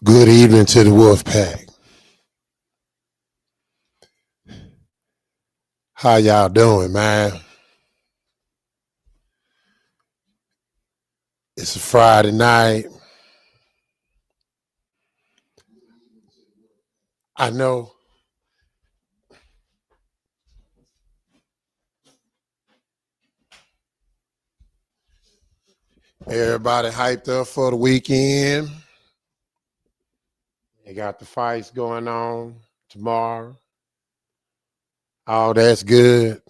Good evening to the WolfPack. How y'all doing, man? It's a Friday night. I know everybody hyped up for the weekend. They got the fights going on tomorrow. All that's good.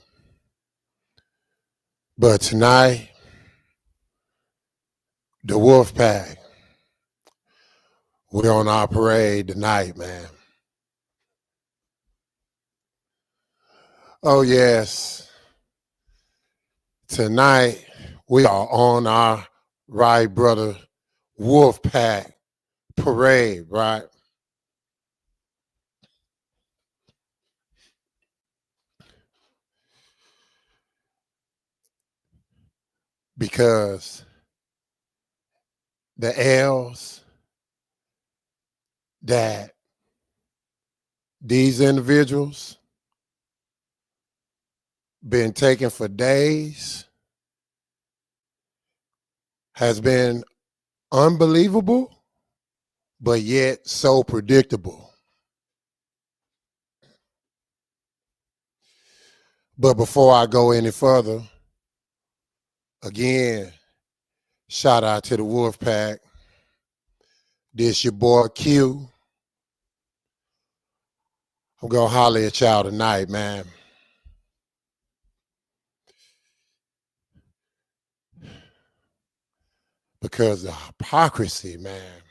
But tonight, the WolfPack, we're on our parade tonight, man. Oh, yes. Tonight, we are on our right brother WolfPack parade, right? Because the L's that these individuals been taking for days has been unbelievable, but yet so predictable. But before I go any further, again, shout out to the WolfPack. This your boy Q. I'm gonna holler at y'all tonight, man. Because the hypocrisy, man.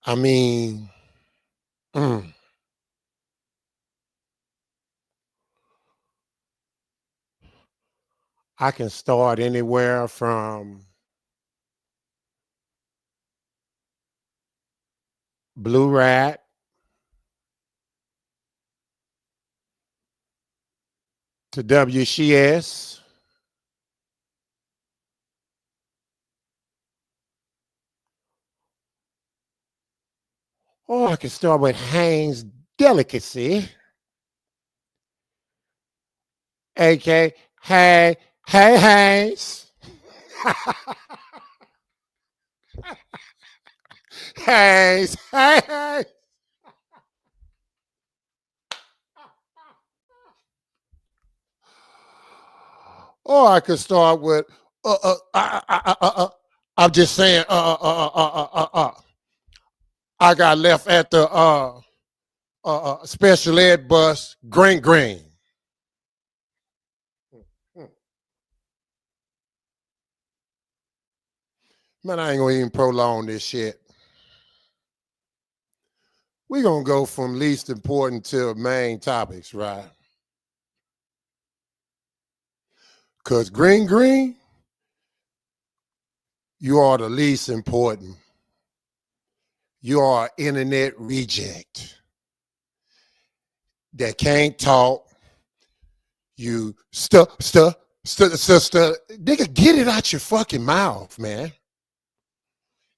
I mean, mm, I can start anywhere from Blue Rat to WCS. Or I can start with Hanes Delicacy, aka Hey, hey, Haynes. Haynes, hey, hey. Or I could start with I'm just saying I got left at the special ed bus, green. Man, I ain't gonna even prolong this shit. We gonna go from least important to main topics, right? Cause green, you are the least important. You are an internet reject that can't talk. You stuff. Nigga, get it out your fucking mouth, man.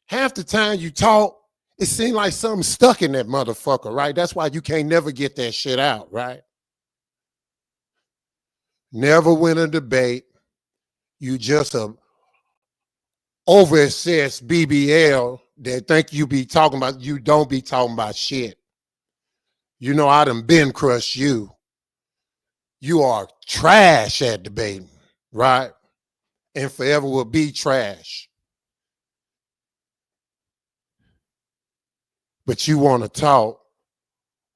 Half the time you talk, it seems like something stuck in that motherfucker, right? That's why you can't never get that shit out, right? Never win a debate. You just a over-assessed BBL that think you be talking about, you don't be talking about shit. You know, I done been crushed you. You are trash at debating, right? And forever will be trash. But you want to talk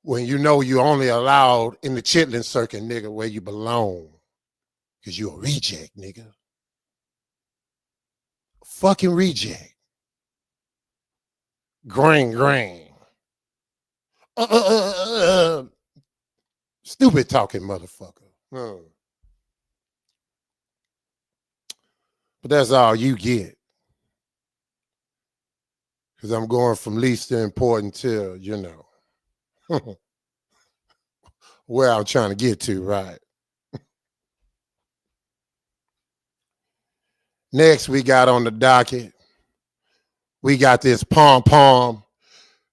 when you know you only allowed in the chitlin circuit, nigga, where you belong. Because you a reject, nigga. Fucking reject. Green. Stupid talking motherfucker. But that's all you get. Because I'm going from least to important to, you know, where I'm trying to get to, right? Next, we got on the docket, we got this pom-pom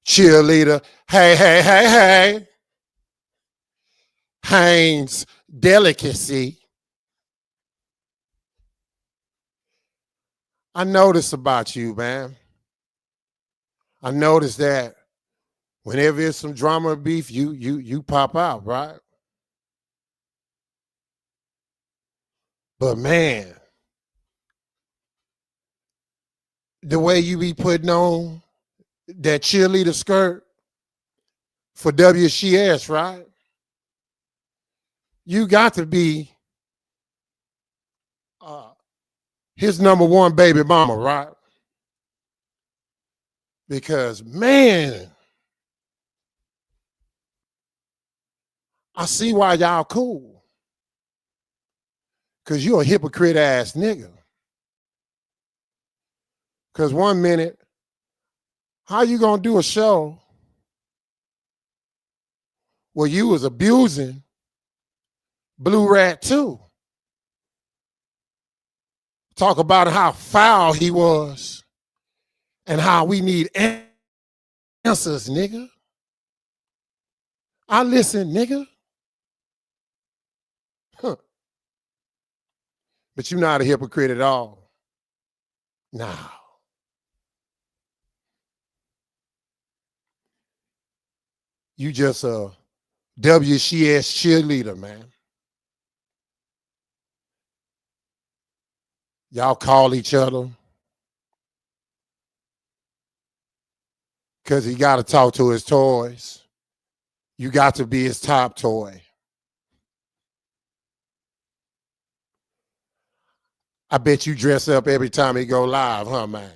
cheerleader. Hey, hey, hey, hey. Haynes delicacy. I noticed about you, man. I noticed that whenever there's some drama or beef, you pop out, right? But man, the way you be putting on that cheerleader skirt for WCS, right? You got to be uh, his number one baby mama, right? Because man, I see why y'all cool. Cause you a hypocrite ass nigga. Cause one minute, how you gonna do a show where you was abusing Blue Rat too? Talk about how foul he was and how we need answers, nigga. I listen, nigga. Huh. But you're not a hypocrite at all. Nah. You just a WCS cheerleader, man. Y'all call each other because he got to talk to his toys. You got to be his top toy. I bet you dress up every time he go live, huh, man?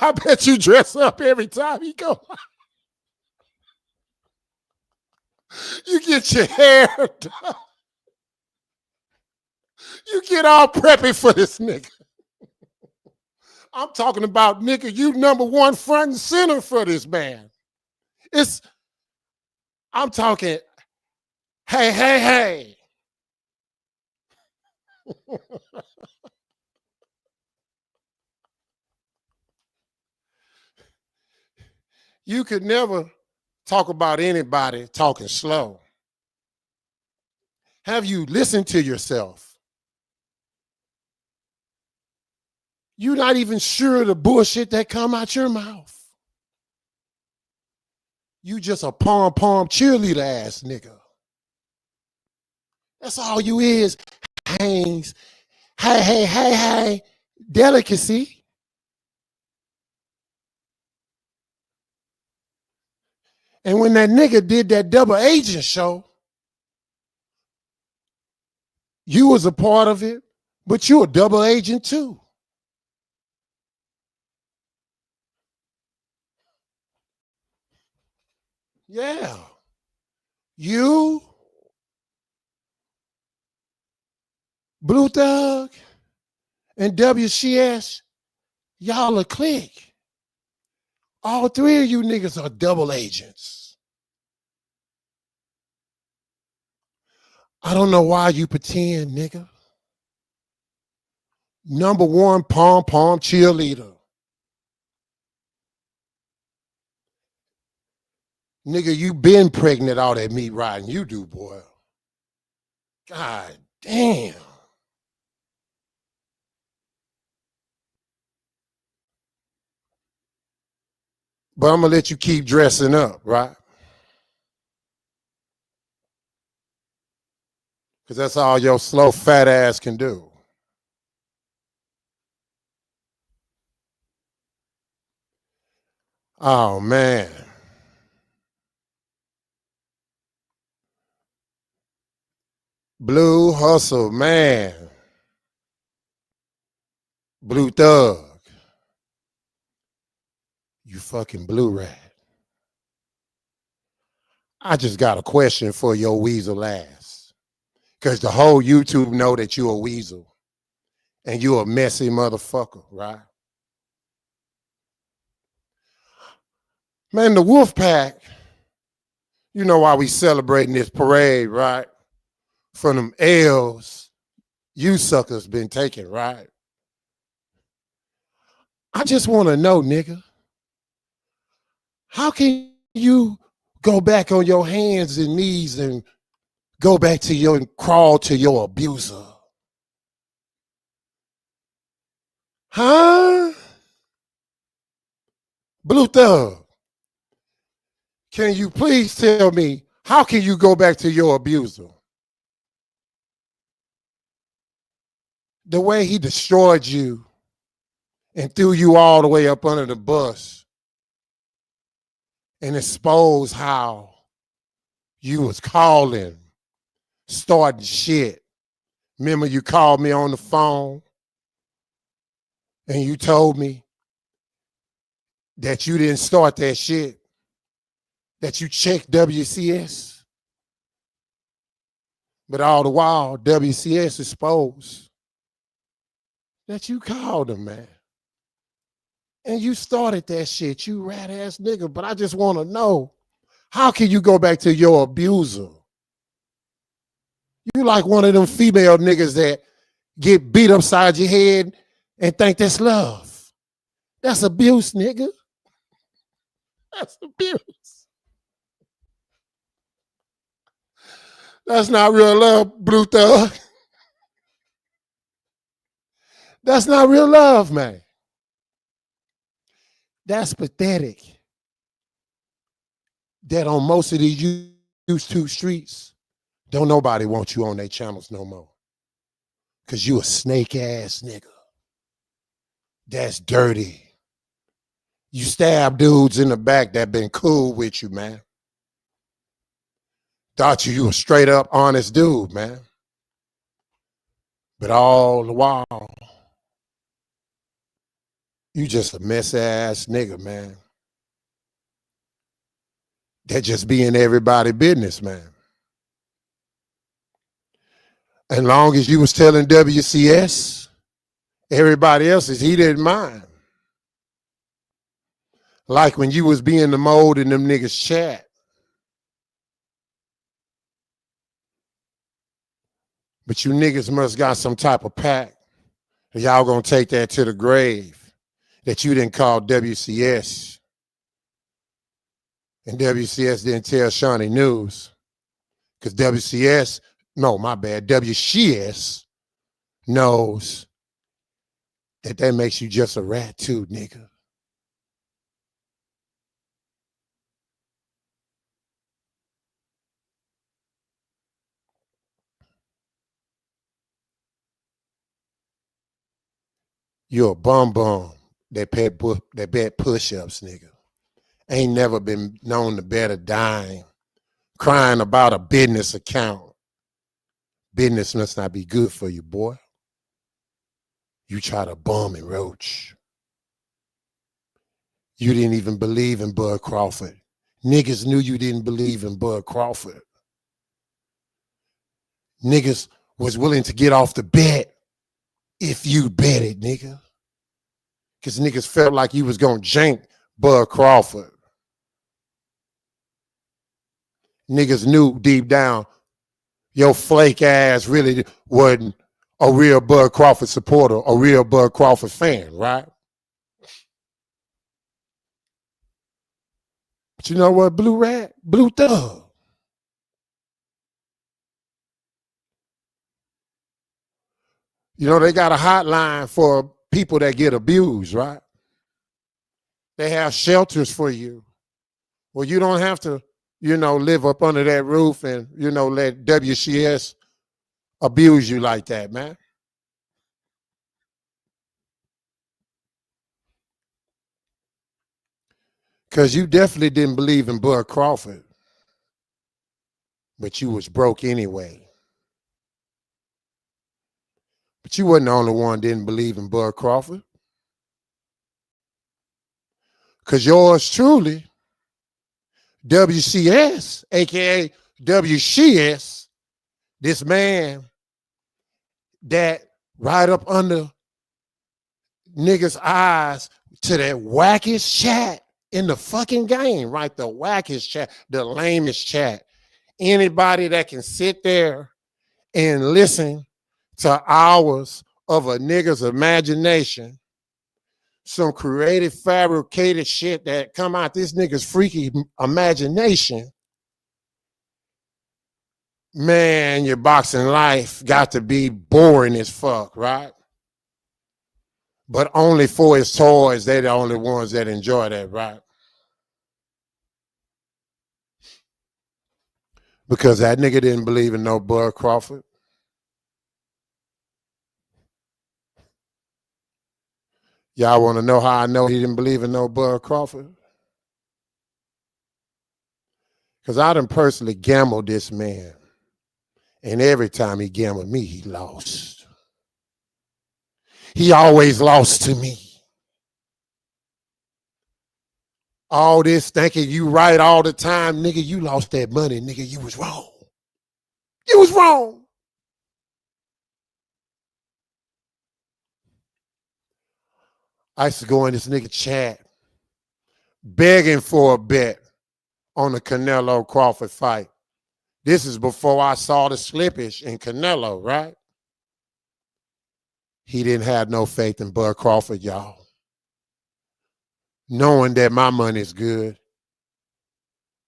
I bet you dress up every time he go live. You get your hair done. You get all preppy for this nigga. I'm talking about, nigga, you number one front and center for this man. I'm talking, hey, hey, hey. You could never talk about anybody talking slow. Have you listened to yourself? You're not even sure of the bullshit that come out your mouth. You just a pom-pom cheerleader ass nigga. That's all you is. Hangs. Hey, hey, hey, hey. Delicacy. And when that nigga did that double agent show, you was a part of it, but you a double agent too. Yeah. You, Blue Thug, and WCS, y'all a clique. All three of you niggas are double agents. I don't know why you pretend, nigga. Number one pom-pom cheerleader. Nigga, you been pregnant all that meat riding you do, boy. God damn. But I'm gonna let you keep dressing up, right? Because that's all your slow fat ass can do. Oh man. Blue hustle, man. Blue Thug. You fucking blue rat. I just got a question for your weasel ass. Because the whole YouTube know that you a weasel. And you a messy motherfucker, right? Man, the Wolf Pack, you know why we celebrating this parade, right? from them L's you suckers been taking, right? I just want to know, nigga, how can you go back on your hands and knees and go back to your and crawl to your abuser? Huh? Blue Thug, can you please tell me, how can you go back to your abuser? The way he destroyed you and threw you all the way up under the bus and exposed how you was calling, starting shit. Remember you called me on the phone and you told me that you didn't start that shit, that you checked WCS, but all the while WCS exposed that you called him, man. And you started that shit, you rat ass nigga. But I just want to know, how can you go back to your abuser? You like one of them female niggas that get beat upside your head and think that's love. That's abuse, nigga. That's abuse. That's not real love, Blue Thug. That's not real love, man. That's pathetic. That on most of these YouTube streets, don't nobody want you on their channels no more. Cause you a snake ass nigga. That's dirty. You stab dudes in the back that been cool with you, man. Thought you a straight up honest dude, man. But all the while, you just a mess ass nigga, man. That just be in everybody's business, man. As long as you was telling WCS, everybody else's, he didn't mind. Like when you was being the mold in them niggas chat. But you niggas must got some type of pact. Y'all gonna take that to the grave. That you didn't call WCS. And WCS didn't tell Shawnee News. Because WCS, no, my bad, WCS knows that makes you just a rat too, nigga. You're a bum that bet push-ups, nigga. Ain't never been known to bet a dime. Crying about a business account. Business must not be good for you, boy. You try to bum and roach. You didn't even believe in Bud Crawford. Niggas knew you didn't believe in Bud Crawford. Niggas was willing to get off the bet if you bet it, nigga. Because niggas felt like you was going to jank Bud Crawford. Niggas knew deep down your flake ass really wasn't a real Bud Crawford supporter, a real Bud Crawford fan, right? But you know what, Blue Thug. You know, they got a hotline for people that get abused, right? They have shelters for you. Well, you don't have to, live up under that roof and, let WCS abuse you like that, man. Because you definitely didn't believe in Bud Crawford. But you was broke anyway. But you wasn't the only one didn't believe in Bud Crawford. Because yours truly, WCS, a.k.a. WCS, this man that right up under niggas' eyes to that wackest chat in the fucking game, right? The wackest chat, the lamest chat. Anybody that can sit there and listen to hours of a nigga's imagination, some creative fabricated shit that come out this nigga's freaky imagination, man, your boxing life got to be boring as fuck, right? But only for his toys, they're the only ones that enjoy that, right? Because that nigga didn't believe in no Bud Crawford. Y'all want to know how I know he didn't believe in no Bud Crawford? Because I done personally gambled this man. And every time he gambled me, he lost. He always lost to me. All this thinking you right all the time, nigga, you lost that money, nigga, you was wrong. You was wrong. I used to go in this nigga chat begging for a bet on the Canelo Crawford fight. This is before I saw the slippage in Canelo, right? He didn't have no faith in Bud Crawford, y'all. Knowing that my money's good.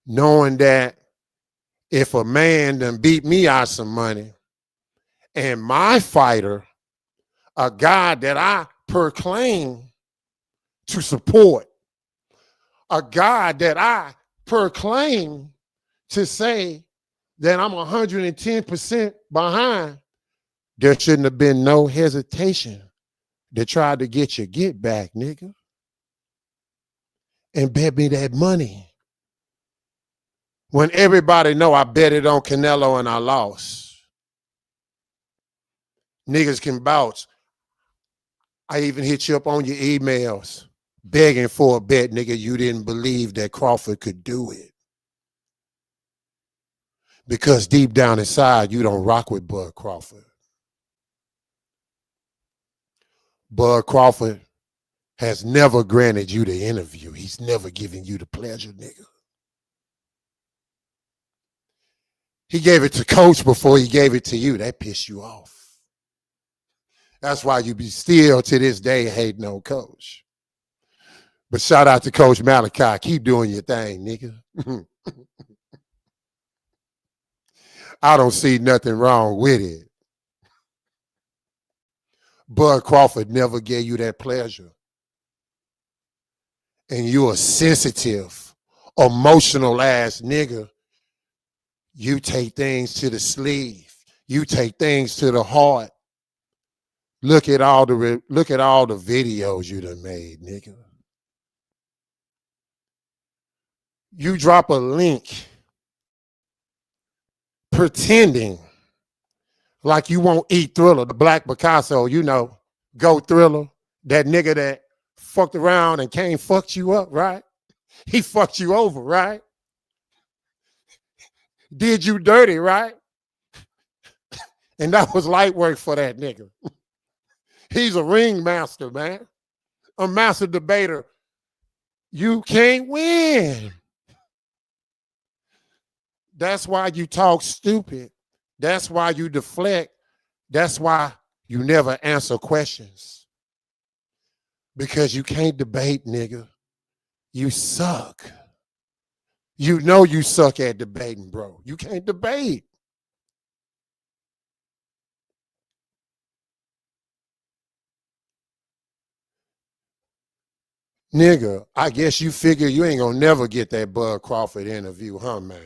Knowing that if a man done beat me out some money and my fighter, a guy that I proclaim to support, a guy that I proclaim to say that I'm 110% behind, there shouldn't have been no hesitation to try to get your get back, nigga. And bet me that money. When everybody know I bet it on Canelo and I lost. Niggas can vouch. I even hit you up on your emails begging for a bet, nigga. You didn't believe that Crawford could do it. Because deep down inside, you don't rock with Bud Crawford. Bud Crawford has never granted you the interview. He's never given you the pleasure, nigga. He gave it to Coach before he gave it to you. That pissed you off. That's why you be still to this day hating on Coach. But shout out to Coach Malachi. Keep doing your thing, nigga. I don't see nothing wrong with it. Bud Crawford never gave you that pleasure. And you a sensitive, emotional ass nigga. You take things to the sleeve. You take things to the heart. Look at all the videos you done made, nigga. You drop a link pretending like you won't eat Thriller, the Black Picasso, you know, go Thriller, that nigga that fucked around and came fucked you up, right? He fucked you over, right? Did you dirty, right? And that was light work for that nigga. He's a ring master, man. A master debater. You can't win. That's why you talk stupid. That's why you deflect. That's why you never answer questions. Because you can't debate, nigga. You suck. You know you suck at debating, bro. You can't debate. Nigga, I guess you figure you ain't gonna never get that Bud Crawford interview, huh, man?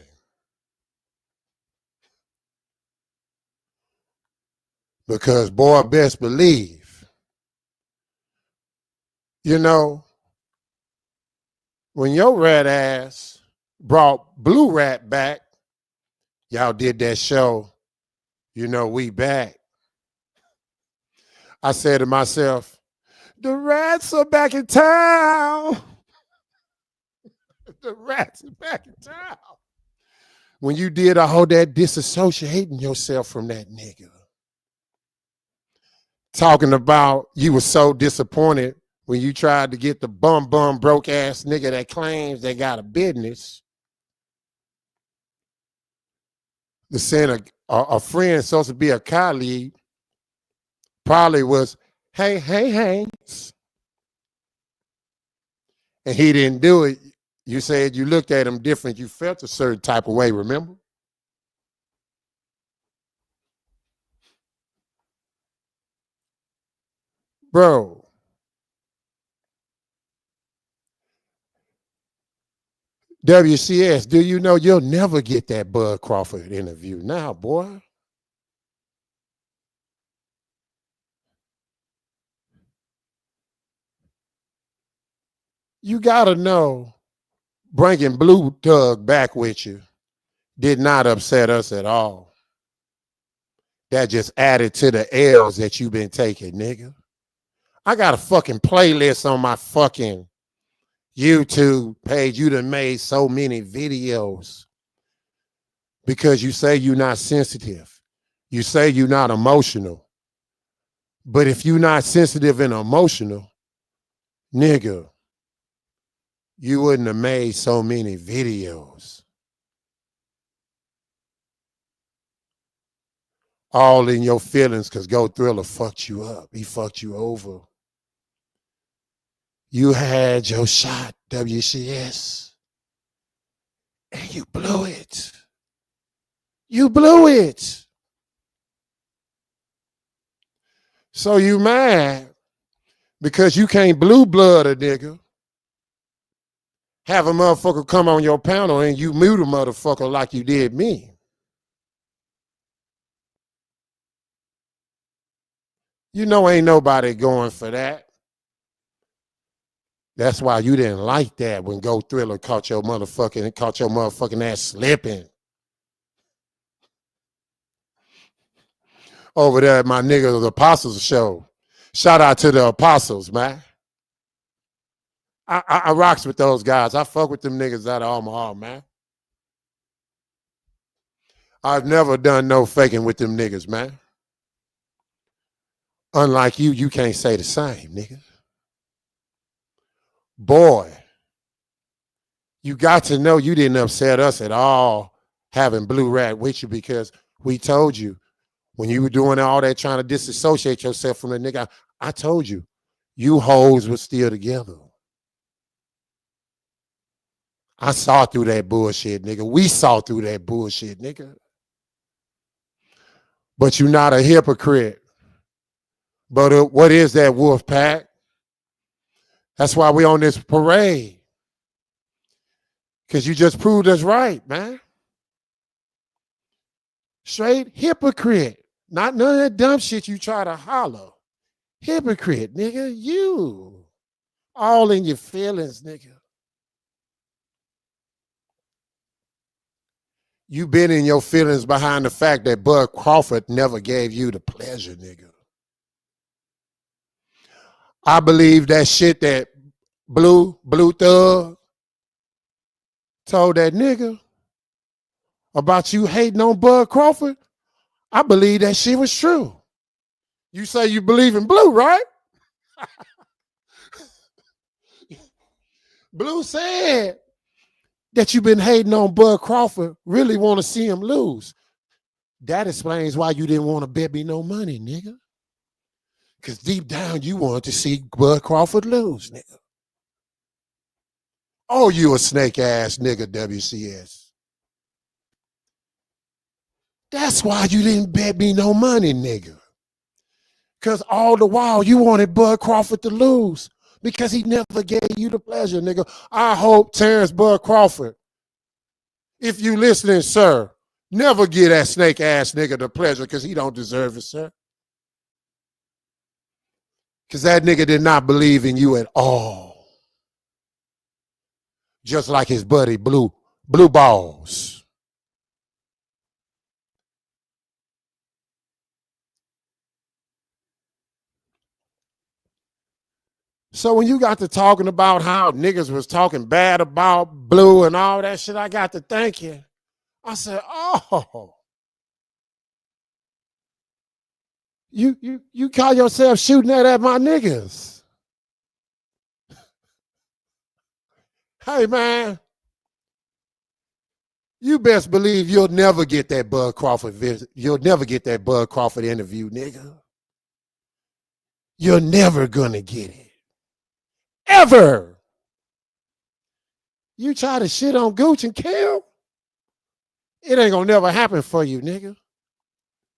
Because, boy, best believe, you know, when your rat ass brought Blue Rat back, y'all did that show, you know, we back. I said to myself, the rats are back in town. The rats are back in town. When you did all that disassociating yourself from that nigga. Talking about you were so disappointed when you tried to get the bum broke ass nigga that claims they got a business The saying a friend supposed to be a colleague probably was, hey, Hanks. And he didn't do it. You said you looked at him different. You felt a certain type of way, remember? Bro, WCS, do you know you'll never get that Bud Crawford interview now, boy? You got to know bringing Blue Tug back with you did not upset us at all. That just added to the L's that you've been taking, nigga. I got a fucking playlist on my fucking YouTube page. You done made so many videos because you say you're not sensitive. You say you're not emotional. But if you're not sensitive and emotional, nigga, you wouldn't have made so many videos. All in your feelings because Go Thriller fucked you up. He fucked you over. You had your shot, WCS, and you blew it. You blew it. So you mad because you can't blue blood a nigga. Have a motherfucker come on your panel and you mute a motherfucker like you did me. You know ain't nobody going for that. That's why you didn't like that when Go Thriller caught your motherfucking ass slipping. Over there at my nigga the Apostles show. Shout out to the Apostles, man. I rocks with those guys. I fuck with them niggas out of all my heart, man. I've never done no faking with them niggas, man. Unlike you, you can't say the same, nigga. Boy, you got to know you didn't upset us at all having Blue Rat with you because we told you when you were doing all that trying to disassociate yourself from the nigga, I told you, you hoes were still together. I saw through that bullshit, nigga. We saw through that bullshit, nigga. But you're not a hypocrite. But what is that, WolfPack? That's why we on this parade. Because you just proved us right, man. Straight hypocrite. Not none of that dumb shit you try to holler. Hypocrite, nigga. You. All in your feelings, nigga. You been in your feelings behind the fact that Bud Crawford never gave you the pleasure, nigga. I believe that shit that Blue Thug told that nigga about you hating on Bud Crawford. I believe that shit was true. You say you believe in Blue, right? Blue said that you've been hating on Bud Crawford, really want to see him lose. That explains why you didn't want to bet me no money, nigga. Because deep down you wanted to see Bud Crawford lose, nigga. Oh, you a snake ass nigga, WCS. That's why you didn't bet me no money, nigga. Because all the while you wanted Bud Crawford to lose because he never gave you the pleasure, nigga. I hope Terrence Bud Crawford, if you listening, sir, never give that snake ass nigga the pleasure because he don't deserve it, sir. Because that nigga did not believe in you at all. Just like his buddy Blue Balls. So when you got to talking about how niggas was talking bad about Blue and all that shit, I got to thinking. I said, oh, you call yourself shooting that at my niggas. Hey, man, You best believe you'll never get that Bud Crawford visit. You'll never get that Bud Crawford interview, nigga. You're never gonna get it. Ever. You try to shit on Gooch and Kel, it ain't gonna never happen for you, nigga.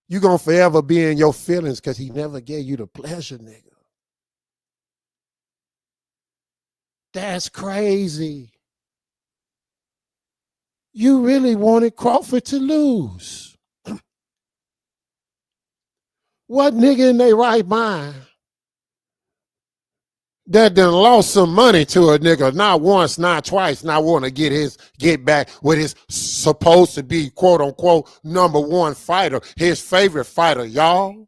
You gonna forever be in your feelings because he never gave you the pleasure, nigga. That's crazy. You really wanted Crawford to lose. What nigga in their right mind that done lost some money to a nigga, not once, not twice, not want to get back with his supposed to be quote unquote number one fighter, his favorite fighter, y'all?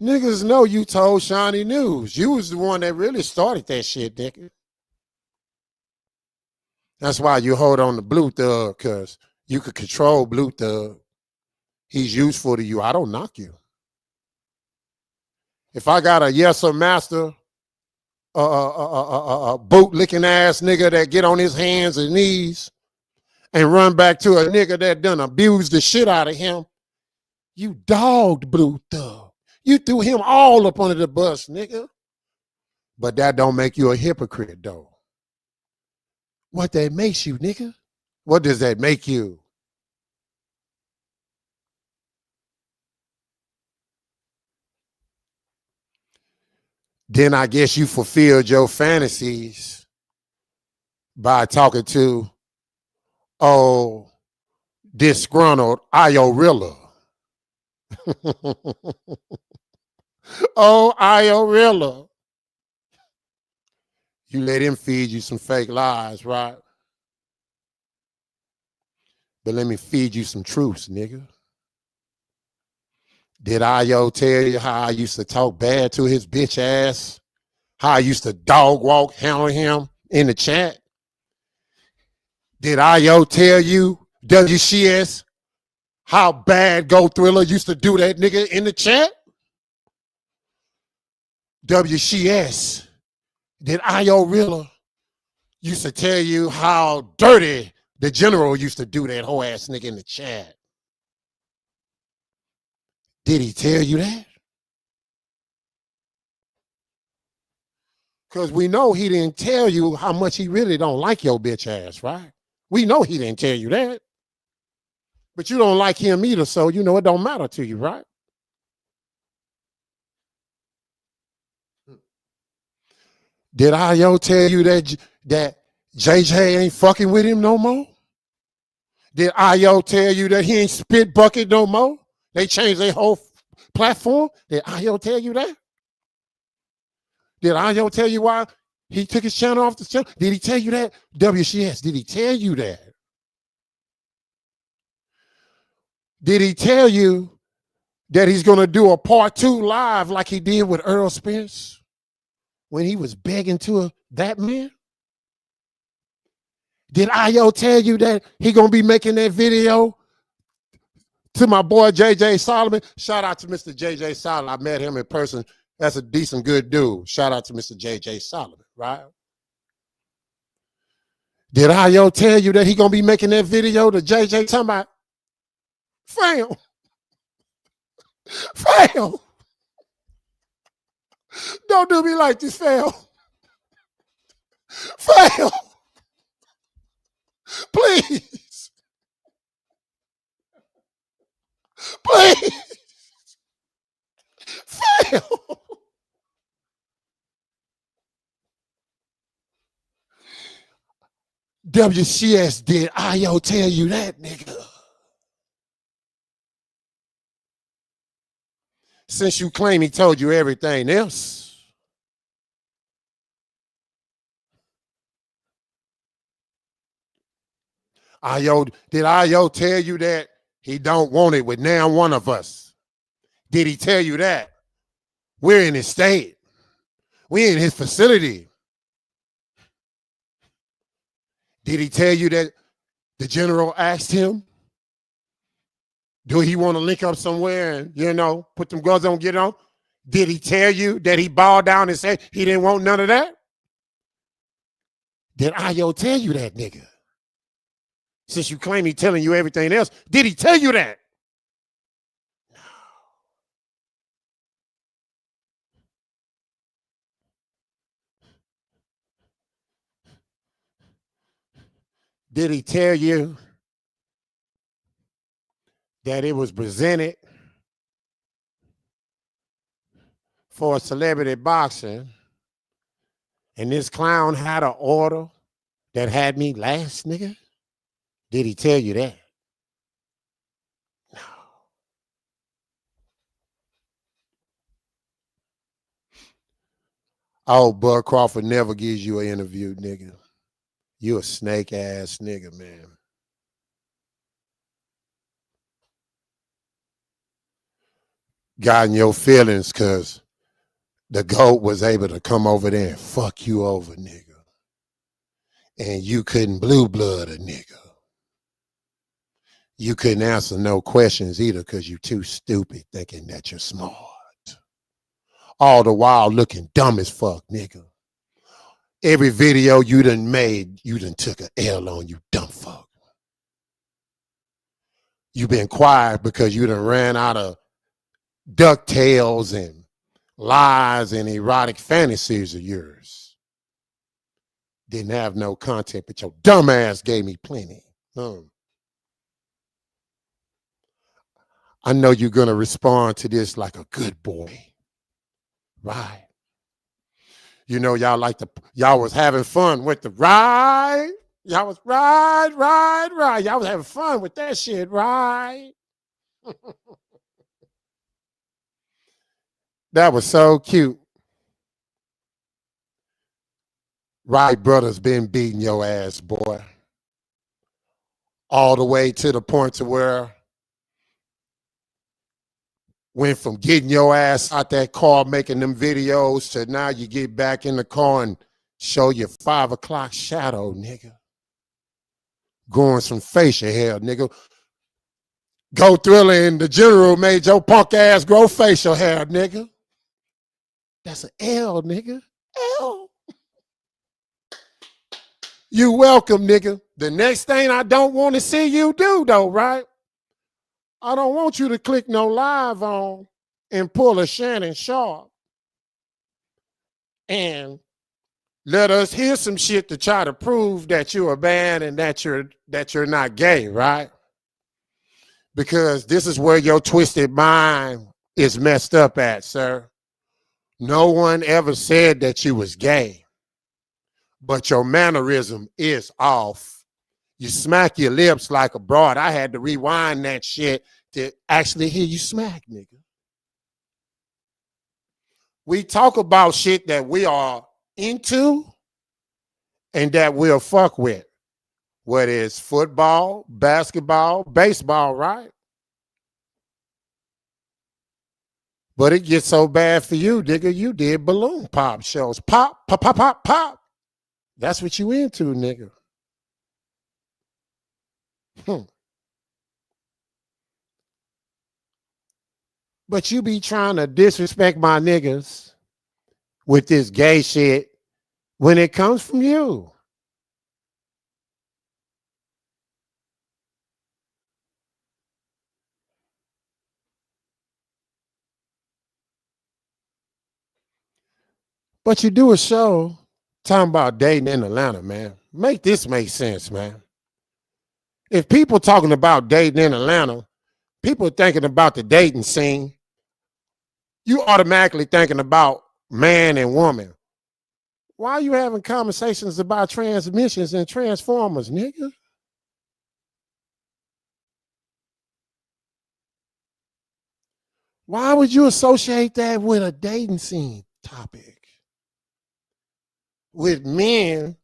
Niggas know you told Shawnee News. You was the one that really started that shit, nigga. That's why you hold on to Blue Thug, because you could control Blue Thug. He's useful to you. I don't knock you. If I got a yes or master, boot licking ass nigga that get on his hands and knees and run back to a nigga that done abused the shit out of him, you dogged Blue Thug. You threw him all up under the bus, nigga. But that don't make you a hypocrite, though. What that makes you, nigga? What does that make you? Then I guess you fulfilled your fantasies by talking to, oh, disgruntled Iorilla. Oh, Iorilla. You let him feed you some fake lies, right? But let me feed you some truths, nigga. Did Io tell you how I used to talk bad to his bitch ass? How I used to dog walk, handle him in the chat? Did Io tell you, WCS, how bad Go Thriller used to do that nigga in the chat? WCS, did Iorilla used to tell you how dirty the general used to do that whole ass nigga in the chat? Did he tell you that? Because we know he didn't tell you how much he really don't like your bitch ass, right? We know he didn't tell you that. But you don't like him either, so you know it don't matter to you, right? Did Io tell you that JJ ain't fucking with him no more? Did Io tell you that he ain't spit bucket no more? They changed their whole platform. Did Io tell you that? Did Io tell you why he took his channel off the channel? Did he tell you that? WCS, did he tell you that? Did he tell you that he's going to do a part 2 live like he did with Earl Spence when he was begging to that man? Did Io tell you that he going to be making that video to my boy JJ Solomon? Shout out to Mr. JJ Solomon. I met him in person. That's a decent, good dude. Shout out to Mr. JJ Solomon, right? Did Io tell you that he going to be making that video to JJ talking about, fam, fam, don't do me like this, fam. Fam, please, please, fam. WCS, did Io tell you that, nigga? Since you claim he told you everything else. Did Io tell you that he don't want it with now one of us? Did he tell you that? We're in his state. We're in his facility. Did he tell you that The general asked him, do he want to link up somewhere and, put them gloves on, get on? Did he tell you that he bowed down and said he didn't want none of that? Did Ayo tell you that, nigga? Since you claim he telling you everything else, did he tell you that? No. Did he tell you that it was presented for a celebrity boxer and this clown had an order that had me last, nigga? Did he tell you that? No. Oh, Bud Crawford never gives you an interview, nigga. You a snake ass nigga, man. Got in your feelings because the GOAT was able to come over there and fuck you over, nigga. And you couldn't blue blood a nigga. You couldn't answer no questions either because you too stupid thinking that you're smart. All the while looking dumb as fuck, nigga. Every video you done made, you done took a L on, you dumb fuck. You been quiet because you done ran out of DuckTales and lies and erotic fantasies of yours. Didn't have no content, but your dumb ass gave me plenty. I know you're going to respond to this like a good boy. Right. Y'all was having fun with the ride. Y'all was ride. Y'all was having fun with that shit, right? That was so cute. Wright brothers been beating your ass, boy. All the way to the point to where went from getting your ass out that car, making them videos, to now you get back in the car and show your 5 o'clock shadow, nigga. Growing some facial hair, nigga. Go Thriller and the general made your punk ass grow facial hair, nigga. That's an L, nigga. L. You welcome, nigga. The next thing I don't want to see you do, though, right? I don't want you to click no live on and pull a Shannon Sharp and let us hear some shit to try to prove that you're bad and that you're not gay, right? Because this is where your twisted mind is messed up at, sir. No one ever said that you was gay, but your mannerism is off. You smack your lips like a broad. I had to rewind that shit to actually hear you smack, nigga. We talk about shit that we are into and that we'll fuck with. Whether it's football, basketball, baseball, right? But it gets so bad for you, nigga. You did balloon pop shows. Pop, pop, pop, pop, pop. That's what you into, nigga. But you be trying to disrespect my niggas with this gay shit when it comes from you. But you do a show talking about dating in Atlanta, man. Make this make sense, man. If people talking about dating in Atlanta, people thinking about the dating scene, you automatically thinking about man and woman. Why are you having conversations about transmissions and transformers, nigga? Why would you associate that with a dating scene topic? With men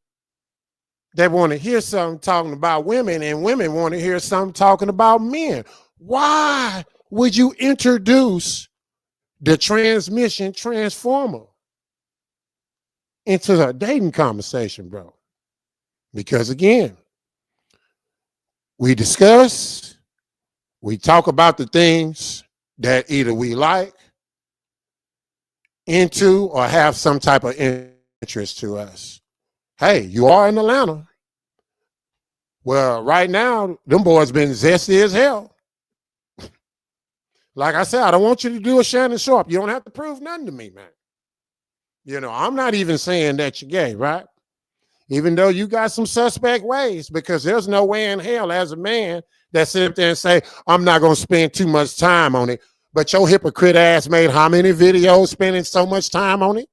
that want to hear something talking about women and women want to hear something talking about men. Why would you introduce the transmission transformer into the dating conversation, bro? Because again, We discuss, we talk about the things that either we like, into, or have some type of interest to us. Hey, you are in Atlanta. Well, right now, them boys been zesty as hell. Like I said, I don't want you to do a Shannon Sharp. You don't have to prove nothing to me, man. You know, I'm not even saying that you're gay, right? Even though you got some suspect ways, because there's no way in hell as a man that sit there and say, I'm not going to spend too much time on it. But your hypocrite ass made how many videos spending so much time on it?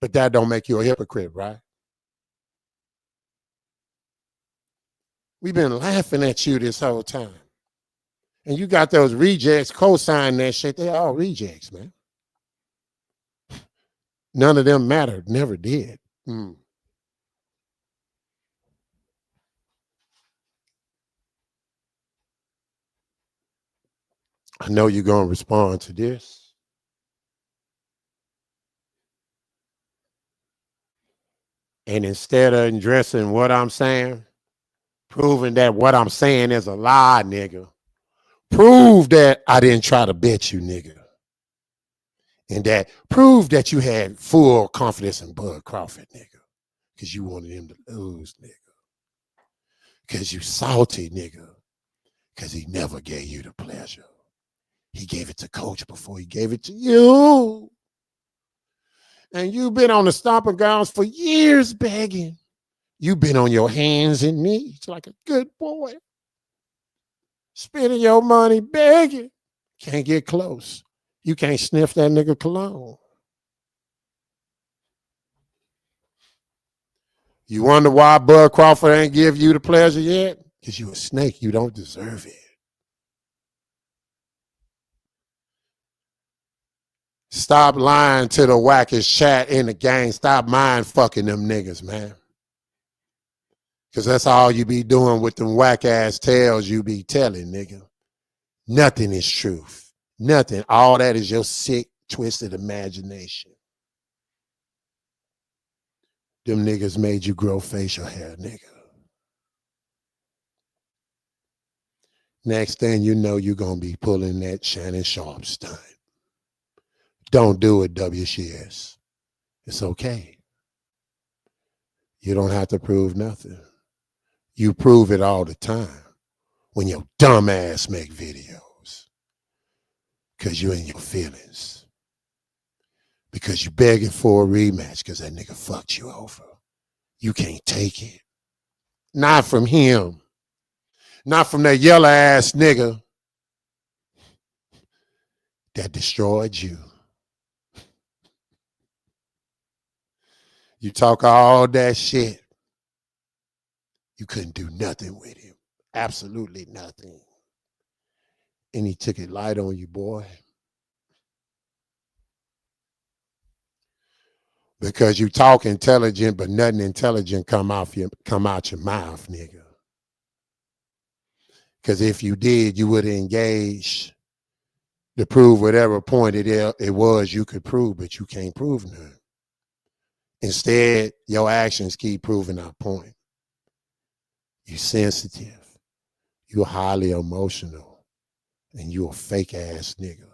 But that don't make you a hypocrite, right? We've been laughing at you this whole time. And you got those rejects co-signing that shit. They're all rejects, man. None of them mattered, never did. I know you're going to respond to this. And instead of addressing what I'm saying, proving that what I'm saying is a lie, nigga, prove that I didn't try to bet you, nigga. And that prove that you had full confidence in Bud Crawford, nigga. Because you wanted him to lose, nigga. Because you salty, nigga. Because he never gave you the pleasure. He gave it to Coach before he gave it to you. And you've been on the stomping grounds for years begging. You've been on your hands and knees like a good boy. Spending your money begging. Can't get close. You can't sniff that nigga cologne. You wonder why Bud Crawford ain't give you the pleasure yet? Because you a snake. You don't deserve it. Stop lying to the wackest chat in the gang. Stop mind fucking them niggas, man. Because that's all you be doing with them whack ass tales you be telling, nigga. Nothing is truth. Nothing. All that is your sick, twisted imagination. Them niggas made you grow facial hair, nigga. Next thing you know, you're going to be pulling that Shannon Sharp stunt. Don't do it, WCS. It's okay. You don't have to prove nothing. You prove it all the time when your dumb ass make videos. Because you're in your feelings. Because you begging for a rematch because that nigga fucked you over. You can't take it. Not from him. Not from that yellow ass nigga that destroyed you. You talk all that shit. You couldn't do nothing with him. Absolutely nothing. And he took it light on you, boy. Because you talk intelligent, but nothing intelligent come out your mouth, nigga. Because if you did, you would engage to prove whatever point it was you could prove, but you can't prove none. Instead, your actions keep proving our point. You're sensitive. You're highly emotional. And you're a fake ass nigga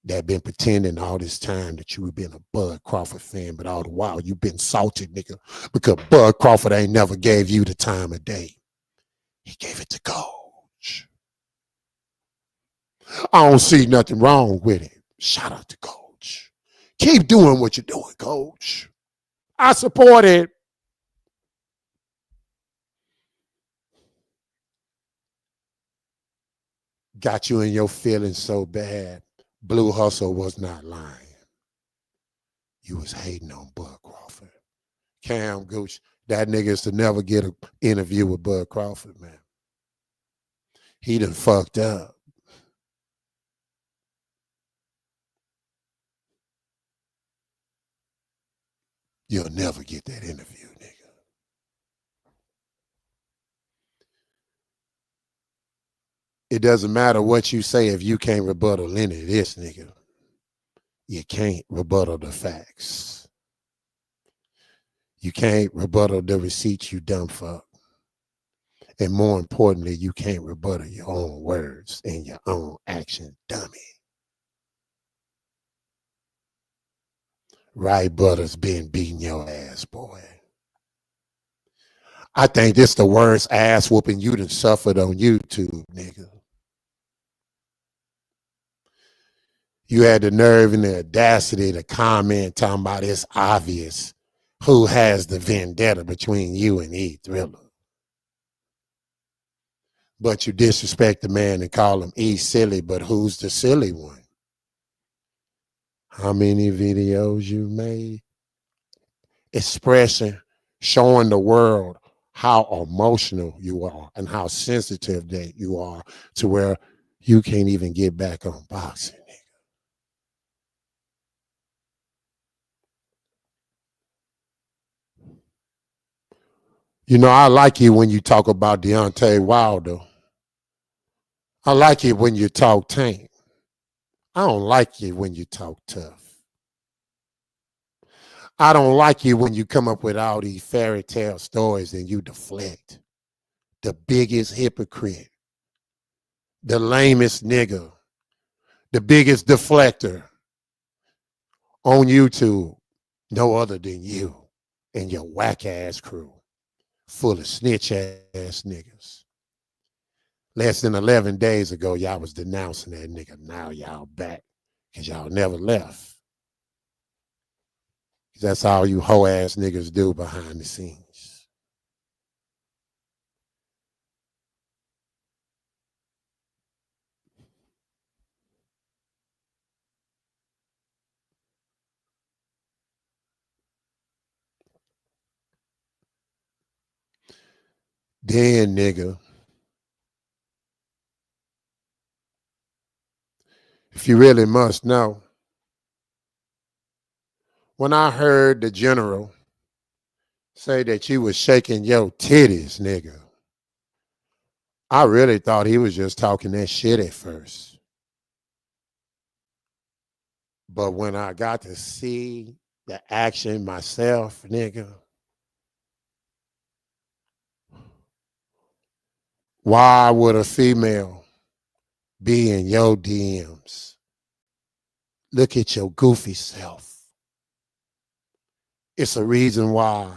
that been pretending all this time that you have been a Bud Crawford fan, but all the while you've been salted, nigga, because Bud Crawford ain't never gave you the time of day. He gave it to Coach. I don't see nothing wrong with it. Shout out to Coach. Keep doing what you're doing, Coach. I support it. Got you in your feelings so bad. Blue Hustle was not lying. You was hating on Bud Crawford. Cam Gooch, that nigga is to never get an interview with Bud Crawford, man. He done fucked up. You'll never get that interview, nigga. It doesn't matter what you say if you can't rebuttal any of this, nigga. You can't rebuttal the facts. You can't rebuttal the receipts, you dumb fuck. And more importantly, you can't rebuttal your own words and your own action, dummy. Right Butter's been beating your ass, boy. I think this the worst ass whooping you done suffered on YouTube, nigga. You had the nerve and the audacity to comment talking about it's obvious who has the vendetta between you and E Thriller. But you disrespect the man and call him E silly, but who's the silly one? How many videos you made? Expressing, showing the world how emotional you are and how sensitive that you are to where you can't even get back on boxing. You know, I like it when you talk about Deontay Wilder. I like it when you talk Tank. I don't like it when you talk tough. I don't like it when you come up with all these fairy tale stories and you deflect. The biggest hypocrite, the lamest nigga, the biggest deflector on YouTube, no other than you and your whack ass crew, full of snitch ass niggas. Less than 11 days ago, y'all was denouncing that nigga. Now y'all back because y'all never left. That's all you hoe ass niggas do behind the scenes. Then, nigga, if you really must know, when I heard the general say that you was shaking your titties, nigga, I really thought he was just talking that shit at first. But when I got to see the action myself, nigga, why would a female be in your DMs? Look at your goofy self. It's a reason why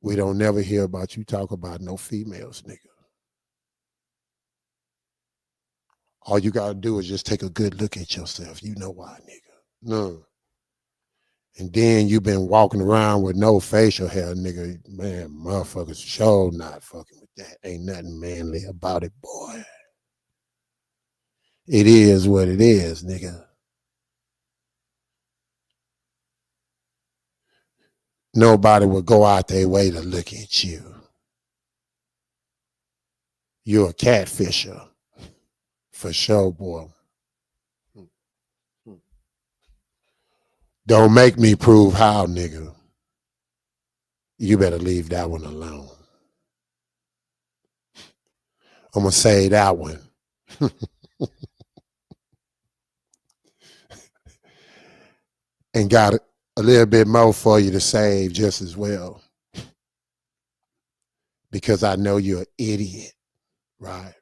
we don't never hear about you talk about no females, nigga. All you gotta do is just take a good look at yourself. You know why, nigga. No. And then you been walking around with no facial hair, nigga. Man, motherfuckers sure not fucking with that. Ain't nothing manly about it, boy. It is what it is, nigga. Nobody would go out their way to look at you. You're a catfisher. For sure, boy. Don't make me prove how, nigga. You better leave that one alone. I'm going to say that one. And got a little bit more for you to save just as well. Because I know you're an idiot, right?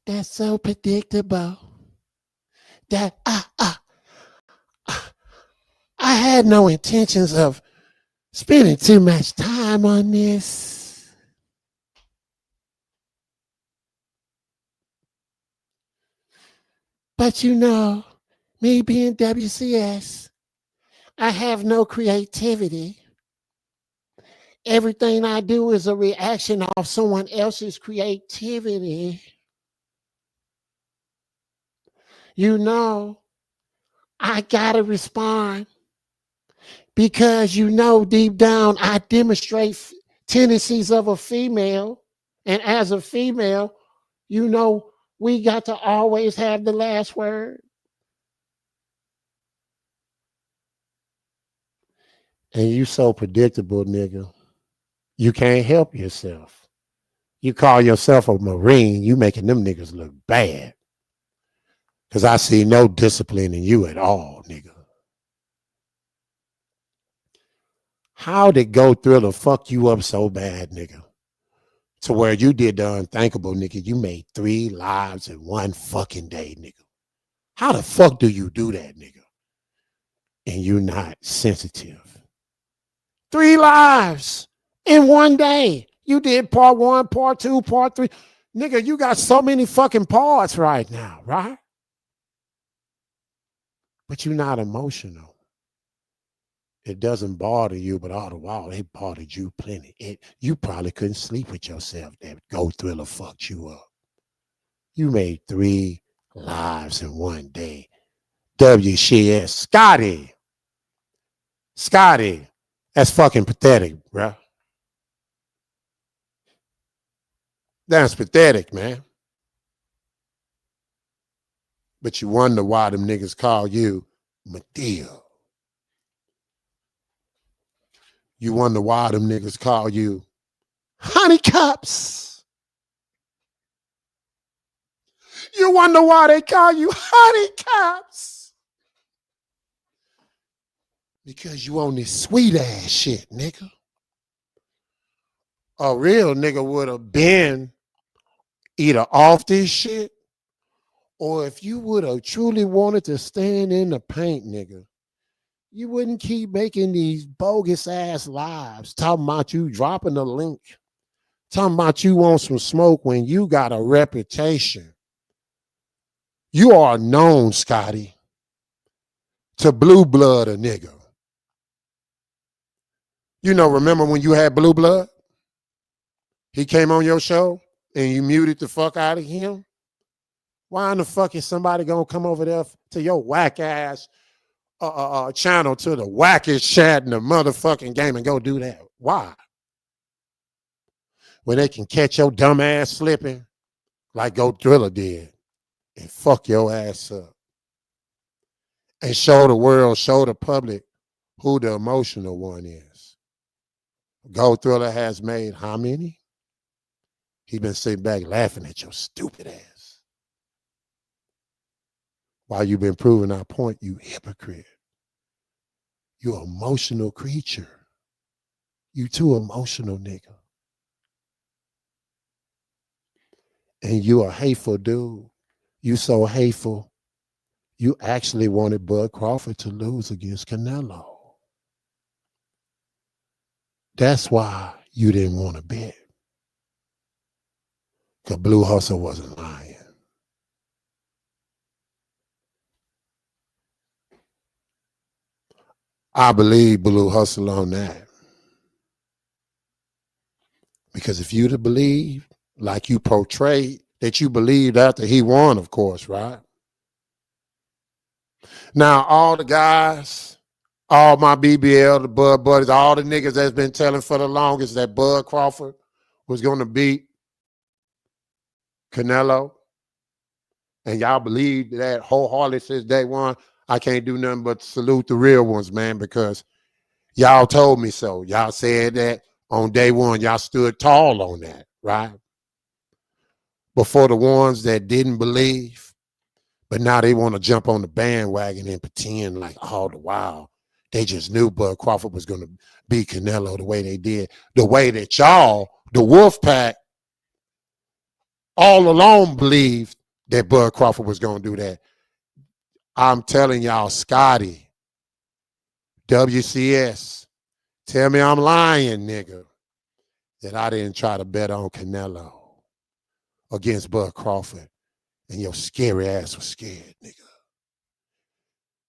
That's so predictable. That I had no intentions of spending too much time on this. But you know, me being WCS, I have no creativity. Everything I do is a reaction off someone else's creativity. You know, I gotta respond because you know deep down I demonstrate tendencies of a female. And as a female, you know, we got to always have the last word. And you so predictable, nigga. You can't help yourself. You call yourself a Marine, you making them niggas look bad. Because I see no discipline in you at all, nigga. How did Go Thriller fuck you up so bad, nigga? To where you did the unthinkable, nigga. You made 3 lives in one fucking day, nigga. How the fuck do you do that, nigga? And you're not sensitive. 3 lives in one day. You did part 1, part 2, part 3. Nigga, you got so many fucking parts right now, right? But you're not emotional. It doesn't bother you, but all the while it bothered you plenty. You probably couldn't sleep with yourself. That Go Thriller fucked you up. You made 3 lives in one day. WCS. Scotty, that's fucking pathetic, bro. That's pathetic, man. But you wonder why them niggas call you Medea. You wonder why them niggas call you Honey Cups. You wonder why they call you Honey Cups. Because you on this sweet ass shit, nigga. A real nigga would have been either off this shit, or if you would have truly wanted to stand in the paint, nigga, you wouldn't keep making these bogus ass lives talking about you dropping the link, talking about you want some smoke when you got a reputation. You are known, Scotty, to blue blood a nigga. You know, remember when you had Blue Blood? He came on your show and you muted the fuck out of him? Why in the fuck is somebody gonna come over there to your whack ass channel, to the wackest chat in the motherfucking game, and go do that? Why? When they can catch your dumb ass slipping like Go Thriller did and fuck your ass up and show the world, show the public who the emotional one is. Go Thriller has made how many? He been sitting back laughing at your stupid ass while you been proving our point, you hypocrite. You emotional creature. You too emotional, nigga. And you a hateful dude. You so hateful, you actually wanted Bud Crawford to lose against Canelo. That's why you didn't want to bet. Because Blue Hustle wasn't lying. I believe Blue Hustle on that. Because if you'd have believed, like you portrayed, that you believed after he won, of course, right? Now, all the guys, all my BBL, the Bud buddies, all the niggas that's been telling for the longest that Bud Crawford was going to beat Canelo, and y'all believe that wholeheartedly since day one, I can't do nothing but salute the real ones, man, because y'all told me so. Y'all said that on day one. Y'all stood tall on that, right? Before the ones that didn't believe, but now they want to jump on the bandwagon and pretend like all the while they just knew Bud Crawford was going to beat Canelo the way they did, the way that y'all, the WolfPack, all along believed that Bud Crawford was going to do that. I'm telling y'all, Scotty, WCS, tell me I'm lying, nigga, that I didn't try to bet on Canelo against Bud Crawford, and your scary ass was scared, nigga,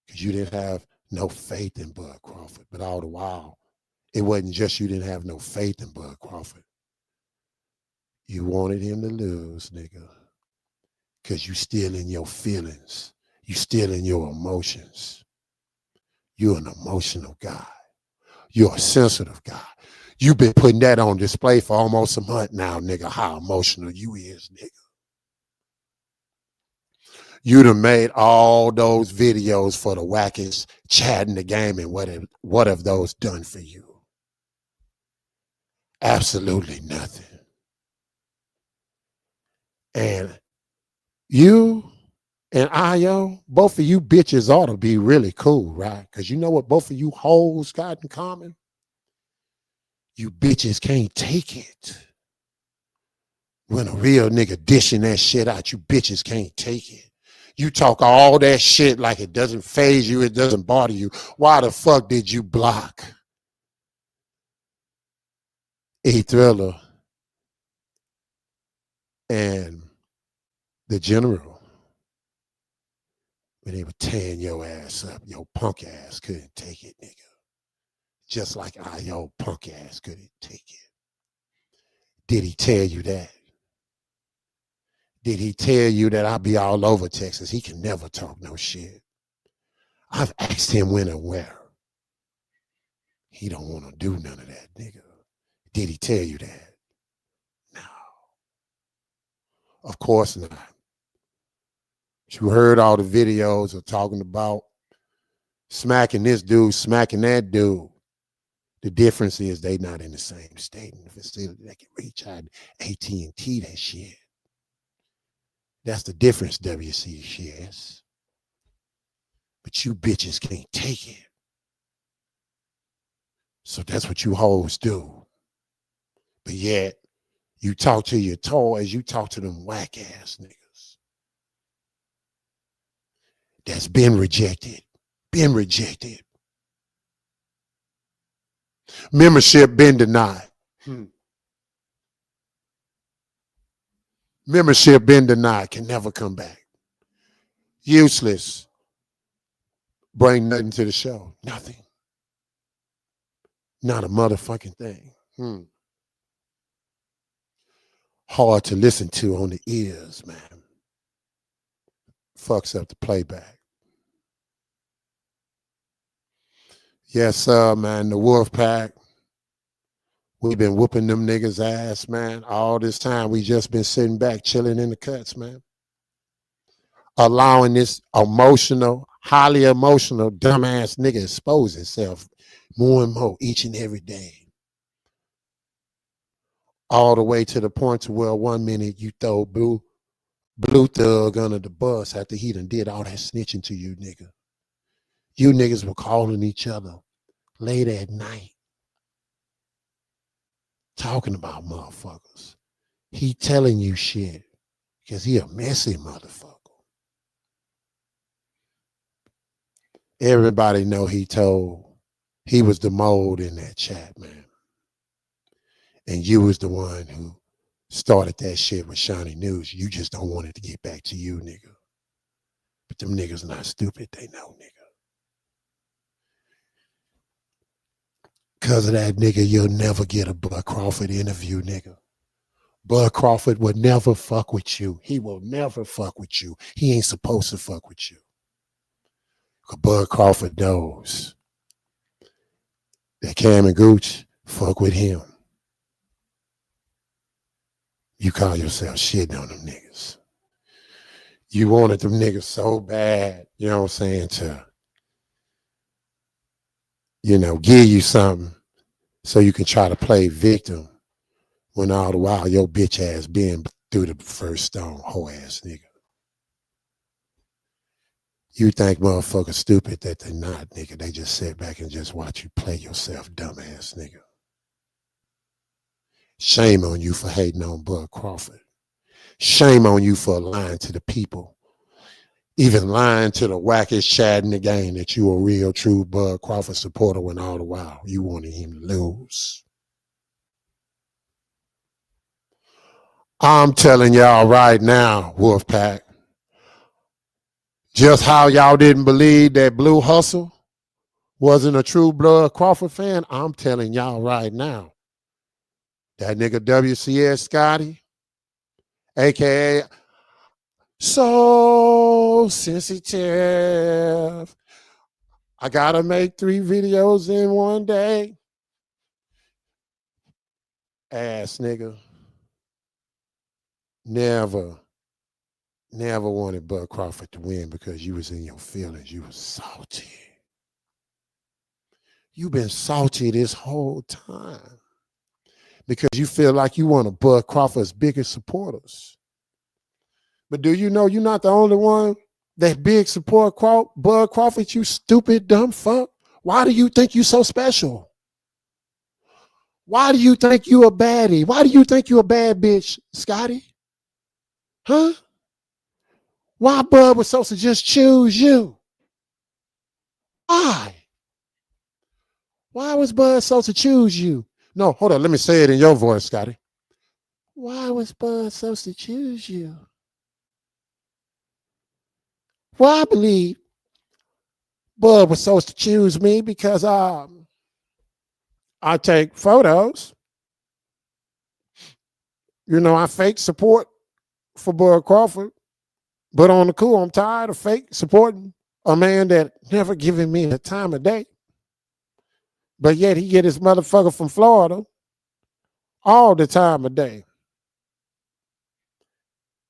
because you didn't have no faith in Bud Crawford. But all the while, it wasn't just you didn't have no faith in Bud Crawford. You wanted him to lose, nigga, because you still in your feelings. You still in your emotions. You're an emotional guy. You're a sensitive guy. You've been putting that on display for almost a month now, nigga, how emotional you is, nigga. You done made all those videos for the wackest chat in the game, and what have those done for you? Absolutely nothing. And you and Ayo, both of you bitches ought to be really cool, right? Because you know what both of you hoes got in common? You bitches can't take it. When a real nigga dishing that shit out, you bitches can't take it. You talk all that shit like it doesn't faze you, it doesn't bother you. Why the fuck did you block E Thriller and the General when they were tearing your ass up? Your punk ass couldn't take it, nigga. Just like your punk ass couldn't take it. Did he tell you that? Did he tell you that I'll be all over Texas? He can never talk no shit. I've asked him when and where. He don't want to do none of that, nigga. Did he tell you that? No. Of course not. You heard all the videos of talking about smacking this dude, smacking that dude. The difference is they not in the same state. And if it's still, they can reach out AT&T that shit. That's the difference, WCCS. But you bitches can't take it. So that's what you hoes do. But yet, you talk to your toys, you talk to them whack ass niggas. That's been rejected. Been rejected. Membership been denied. Membership been denied. Can never come back. Useless. Bring nothing to the show. Nothing. Not a motherfucking thing. Hard to listen to on the ears, man. Fucks up the playback. Yes, sir, man. The WolfPack. We've been whooping them niggas' ass, man. All this time, we just been sitting back, chilling in the cuts, man. Allowing this emotional, highly emotional, dumbass nigga expose himself more and more each and every day. All the way to the point to where 1 minute you throw Blue Thug under the bus after he done did all that snitching to you, nigga. You niggas were calling each other late at night, talking about motherfuckers. He telling you shit because he a messy motherfucker. Everybody know he was the mold in that chat, man. And you was the one who started that shit with Shiny News. You just don't want it to get back to you, nigga. But them niggas not stupid. They know, nigga. Because of that, nigga, you'll never get a Bud Crawford interview, nigga. Bud Crawford will never fuck with you. He will never fuck with you. He ain't supposed to fuck with you. Because Bud Crawford knows that Cam and Gooch fuck with him. You call yourself shitting on them niggas. You wanted them niggas so bad, you know what I'm saying, to, give you something so you can try to play victim when all the while your bitch ass been through the first stone, hoe ass nigga. You think motherfuckers stupid that they're not, nigga. They just sit back and just watch you play yourself, dumbass nigga. Shame on you for hating on Bud Crawford. Shame on you for lying to the people. Even lying to the wackest chat in the game that you a real true Bud Crawford supporter when all the while you wanted him to lose. I'm telling y'all right now, WolfPack, just how y'all didn't believe that Blue Hustle wasn't a true Bud Crawford fan, I'm telling y'all right now. That nigga WCS Scotty, a.k.a. So sensitive. I gotta make 3 videos in one day. Ass nigga. Never wanted Bud Crawford to win because you was in your feelings. You was salty. You been salty this whole time because you feel like you one of Bud Crawford's biggest supporters. But do you know you're not the only one that big support Bud Crawford, you stupid dumb fuck? Why do you think you so special? Why do you think you a baddie? Why do you think you a bad bitch, Scotty? Huh? Why Bud was supposed to just choose you? Why? Why was Bud supposed to choose you? No, hold on. Let me say it in your voice, Scotty. Why was Bud supposed to choose you? Well, I believe Bud was supposed to choose me because I take photos. You know, I fake support for Bud Crawford. But on the cool, I'm tired of fake supporting a man that never given me the time of day. But yet he get his motherfucker from Florida all the time of day.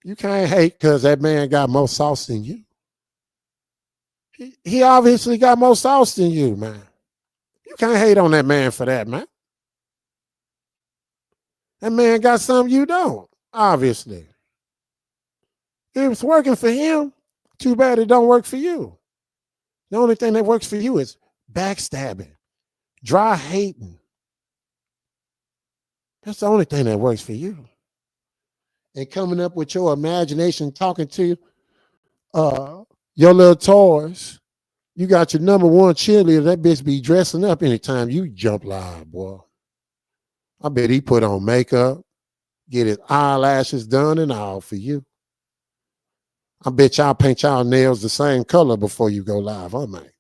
You can't hate because that man got more sauce than you. He obviously got more sauce than you, man. You can't hate on that man for that, man. That man got something you don't, obviously. If it's working for him, too bad it don't work for you. The only thing that works for you is backstabbing, dry hating. That's the only thing that works for you. And coming up with your imagination, talking to your little toys. You got your number one cheerleader. That bitch be dressing up anytime you jump live, boy. I bet he put on makeup, get his eyelashes done and all for you. I bet y'all paint y'all nails the same color before you go live, huh, man?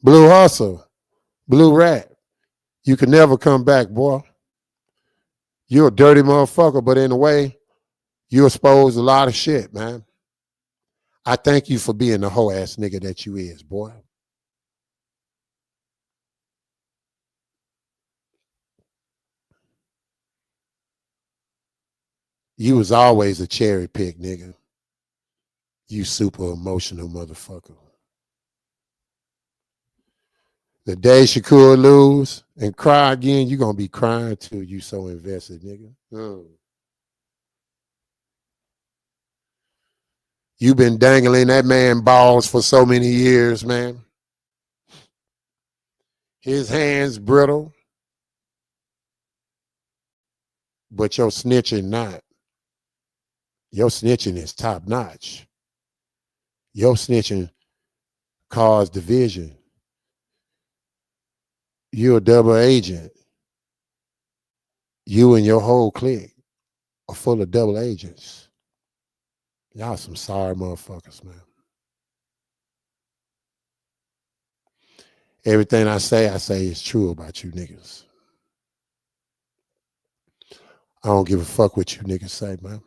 Blue Hustle, Blue Rat. You can never come back, boy. You're a dirty motherfucker, but in a way, you exposed a lot of shit, man. I thank you for being the hoe ass nigga that you is, boy. You was always a cherry pick, nigga. You super emotional motherfucker. The day Shakur lose and cry again, you gonna be crying too. You so invested, nigga. You been dangling that man balls for so many years, man. His hands brittle, but your snitching not. Your snitching is top notch. Your snitching caused division. You're a double agent. You and your whole clique are full of double agents. Y'all some sorry motherfuckers, man. Everything I say is true about you niggas. I don't give a fuck what you niggas say, man.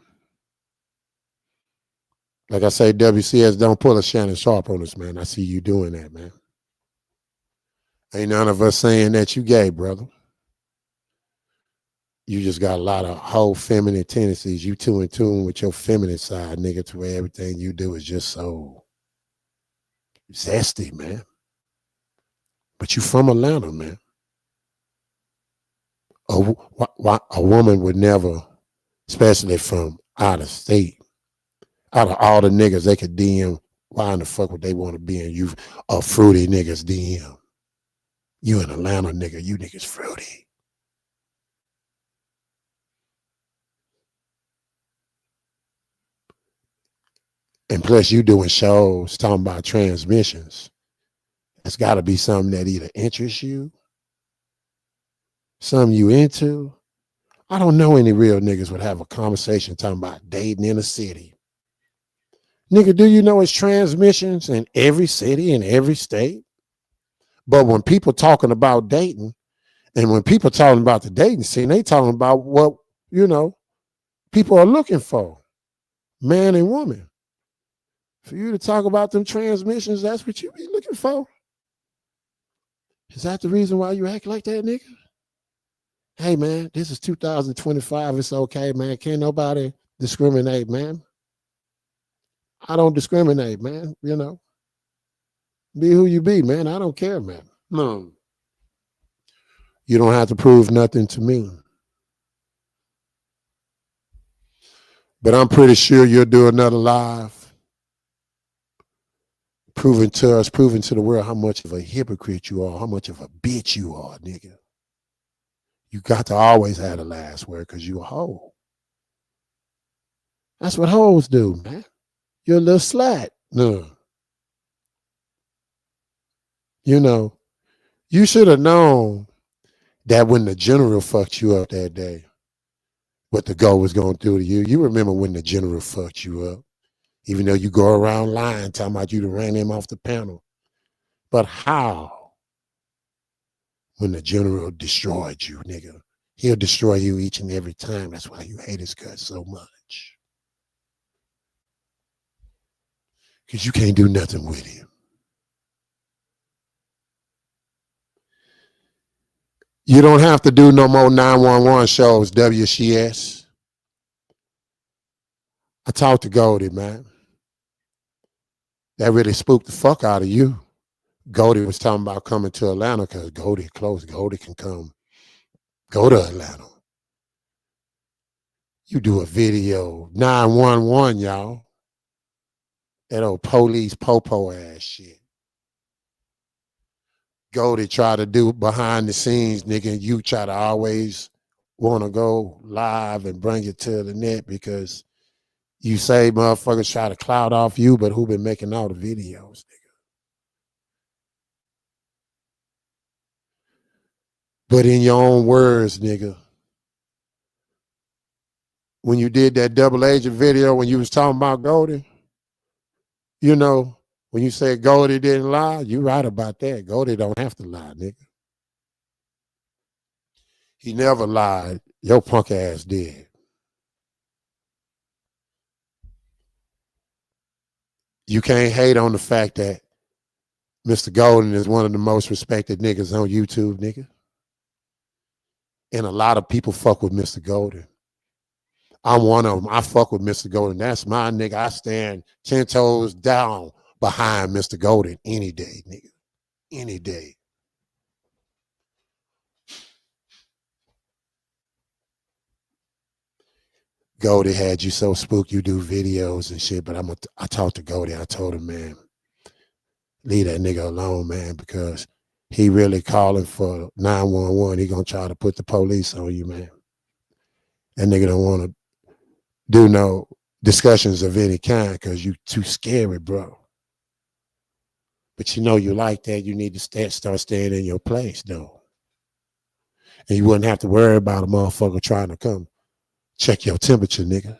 Like I say, WCS, don't pull a Shannon Sharp on us, man. I see you doing that, man. Ain't none of us saying that you gay, brother. You just got a lot of whole feminine tendencies. You too in tune with your feminine side, nigga, to where everything you do is just so zesty, man. But you from Atlanta, man. A woman would never, especially from out of state, out of all the niggas they could DM, why in the fuck would they want to be in you a fruity niggas DM? You in Atlanta, nigga, you niggas fruity. And plus you doing shows talking about transmissions. It's got to be something that either interests you, something you into. I don't know any real niggas would have a conversation talking about dating in a city. Nigga, do you know it's transmissions in every city, in every state? But when people talking about dating, and when people talking about the dating scene, they talking about what, you know, people are looking for, man and woman. For you to talk about them transmissions, that's what you be looking for? Is that the reason why you act like that, nigga? Hey, man, this is 2025. It's okay, man. Can't nobody discriminate, man. I don't discriminate, man. You know, be who you be, man. I don't care, man. No. You don't have to prove nothing to me. But I'm pretty sure you'll do another live. proving to us, proving to the world how much of a hypocrite you are, how much of a bitch you are, nigga. You got to always have the last word because you a hoe. That's what hoes do, man. You're a little slut. No. You know, you should have known that when the general fucked you up that day, what the goal was going to do to you. You remember when the general fucked you up, even though you go around lying, talking about you ran him off the panel. But how? When the general destroyed you, nigga. He'll destroy you each and every time. That's why you hate his guts so much. Because you can't do nothing with him. You don't have to do no more 911 shows, WCS. I talked to Goldie, man. That really spooked the fuck out of you. Goldie was talking about coming to Atlanta because Goldie close. Goldie can come. Go to Atlanta. You do a video, 911, y'all. That old police popo ass shit. Goldie try to do behind the scenes, nigga, and you try to always want to go live and bring it to the net because you say motherfuckers try to cloud off you, but who been making all the videos, nigga? But in your own words, nigga, when you did that double agent video, when you was talking about Goldie, you know, when you said Goldie didn't lie, you right about that. Goldie don't have to lie, nigga. He never lied. Your punk ass did. You can't hate on the fact that Mr. Golden is one of the most respected niggas on YouTube, nigga. And a lot of people fuck with Mr. Golden. I'm one of them. I fuck with Mr. Golden. That's my nigga. I stand 10 toes down behind Mr. Golden any day, nigga. Any day. Goldie had you so spooked you do videos and shit, but I talked to Goldie. I told him, man, leave that nigga alone, man, because he really calling for 911. He gonna try to put the police on you, man. That nigga don't want to do no discussions of any kind because you too scary, bro. But you know you like that. You need to start staying in your place, though. And you wouldn't have to worry about a motherfucker trying to come check your temperature, nigga.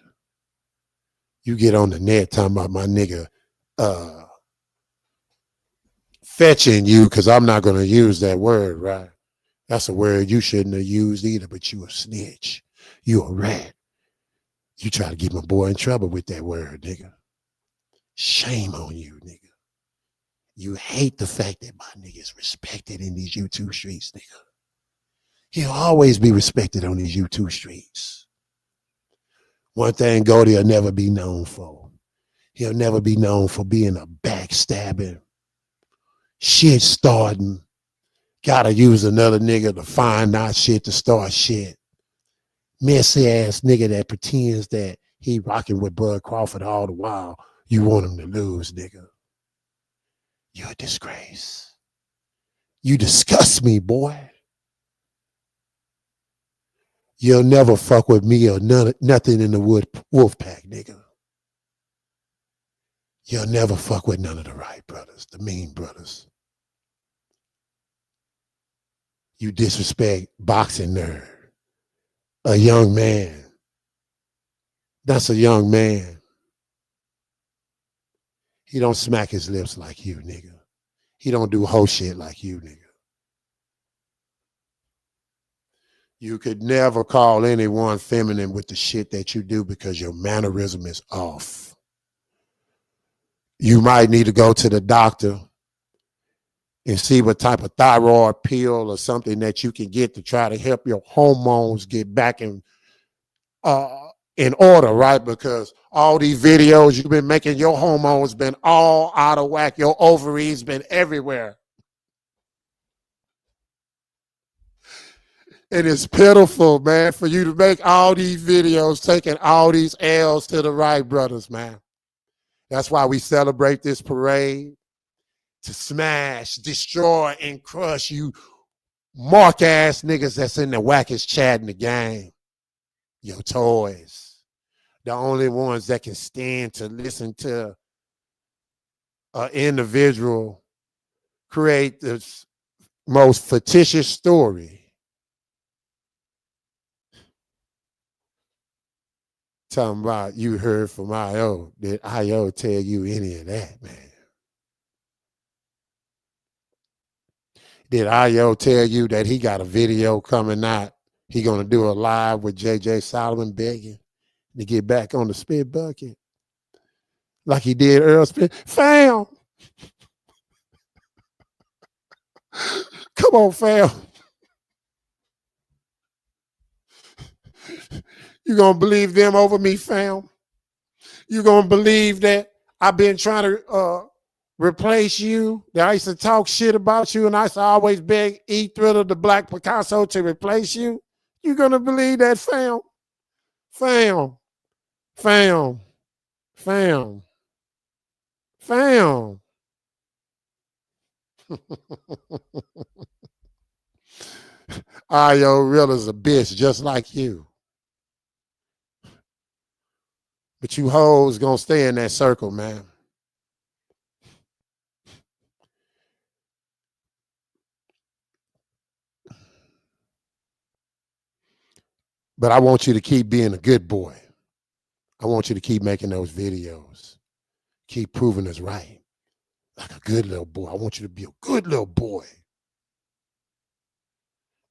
You get on the net talking about my nigga fetching you, because I'm not going to use that word, right? That's a word you shouldn't have used either, but you a snitch. You a rat. You try to get my boy in trouble with that word, nigga. Shame on you, nigga. You hate the fact that my nigga is respected in these YouTube streets, nigga. He'll always be respected on these YouTube streets. One thing Goldie will never be known for. He'll never be known for being a backstabbing, shit starting, gotta use another nigga to find out shit to start shit. Messy ass nigga that pretends that he rocking with Bud Crawford all the while. You want him to lose, nigga. You're a disgrace. You disgust me, boy. You'll never fuck with me or nothing in the WolfPack, nigga. You'll never fuck with none of the right brothers, the mean brothers. You disrespect boxing nerd. A young man. That's a young man. He don't smack his lips like you, nigga. He don't do whole shit like you, nigga. You could never call anyone feminine with the shit that you do because your mannerism is off. You might need to go to the doctor and see what type of thyroid pill or something that you can get to try to help your hormones get back in order, right? Because all these videos you've been making, your hormones been all out of whack. Your ovaries been everywhere. And it's pitiful, man, for you to make all these videos taking all these L's to the right brothers, man. That's why we celebrate this parade. to smash, destroy, and crush you mark ass niggas that's in the wackest chat in the game. Your toys. The only ones that can stand to listen to an individual create the most fictitious story. Talking about you heard from IO. Did IO tell you any of that, man? Did IO tell you that he got a video coming out? He gonna do a live with JJ Solomon begging to get back on the spit bucket? Like he did Earl Spit. Fam. Come on, fam. You gonna believe them over me, fam? You gonna believe that I've been trying to replace you? That I used to talk shit about you and I used to always beg E Thriller, the Black Picasso, to replace you? You gonna believe that, fam? Fam. Fam. Fam. Fam. Io Real is a bitch just like you. But you hoes gonna stay in that circle, man. But I want you to keep being a good boy. I want you to keep making those videos. Keep proving us right. Like a good little boy. I want you to be a good little boy.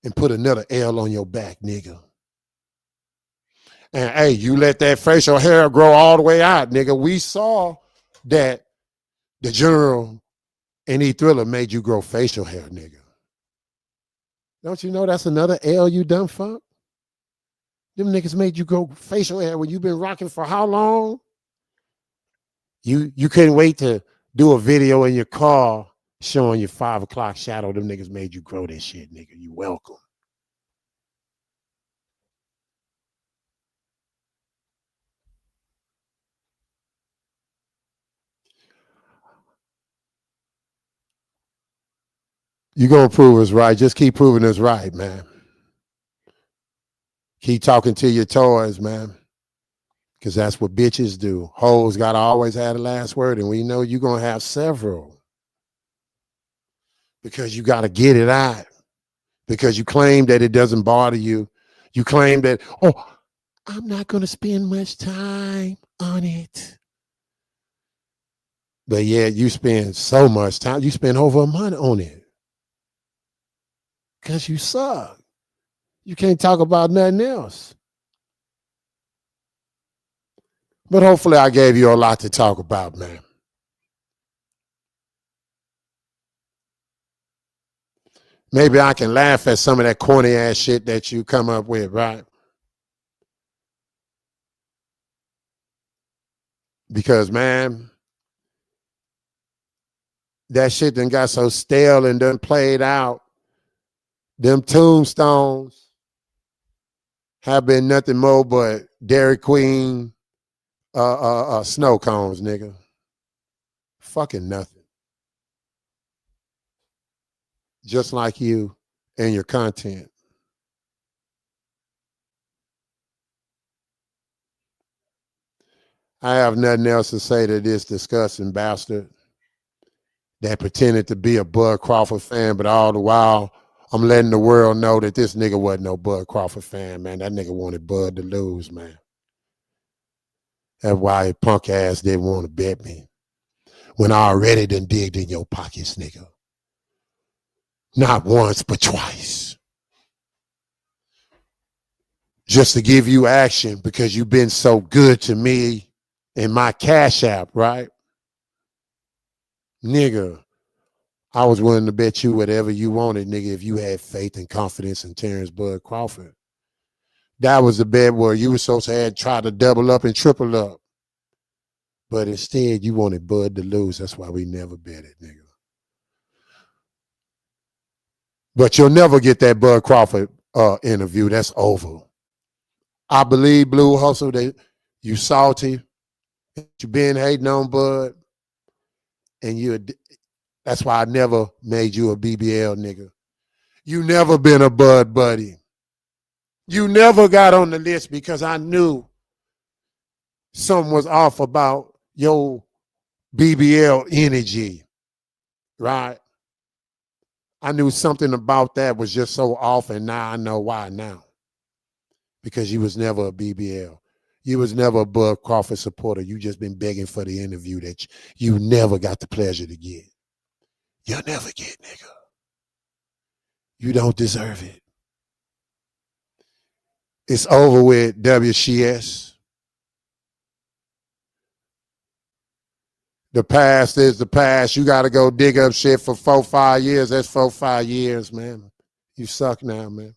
And put another L on your back, nigga. And hey, you let that facial hair grow all the way out, nigga. We saw that the general and E Thriller made you grow facial hair, nigga. Don't you know that's another L you done fuck? Them niggas made you grow facial hair when you been rocking for how long? You couldn't wait to do a video in your car showing your 5 o'clock shadow. Them niggas made you grow that shit, nigga. You welcome. You gonna prove us right. Just keep proving us right, man. Keep talking to your toys, man. Because that's what bitches do. Hoes gotta always have the last word, and we know you're gonna have several. Because you gotta get it out. Because you claim that it doesn't bother you. You claim that, oh, I'm not gonna spend much time on it. But yeah, you spend so much time. You spend over a month on it. Because you suck. You can't talk about nothing else. But hopefully I gave you a lot to talk about, man. Maybe I can laugh at some of that corny ass shit that you come up with, right? Because, man, that shit done got so stale and done played out. Them tombstones have been nothing more but Dairy Queen snow cones, nigga. Fucking nothing. Just like you and your content. I have nothing else to say to this disgusting bastard that pretended to be a Bud Crawford fan, but all the while I'm letting the world know that this nigga wasn't no Bud Crawford fan, man. That nigga wanted Bud to lose, man. That's why his punk ass didn't want to bet me. When I already done digged in your pockets, nigga. Not once, but twice. Just to give you action because you've been so good to me in my Cash App, right? Nigga, I was willing to bet you whatever you wanted, nigga, if you had faith and confidence in Terrence Bud Crawford. That was the bet where you were supposed to have tried to double up and triple up. But instead, you wanted Bud to lose. That's why we never bet it, nigga. But you'll never get that Bud Crawford interview. That's over. I believe, Blue Hustle, that you salty. You been hating on Bud. And That's why I never made you a BBL nigga. You never been a Bud Buddy. You never got on the list because I knew something was off about your BBL energy, right? I knew something about that was just so off, and now I know why now. Because you was never a BBL. You was never a Bud Crawford supporter. You just been begging for the interview that you never got the pleasure to get. You'll never get, nigga. You don't deserve it. It's over with, WCS. The past is the past. You got to go dig up shit for 4-5 years. That's 4-5 years, man. You suck now, man.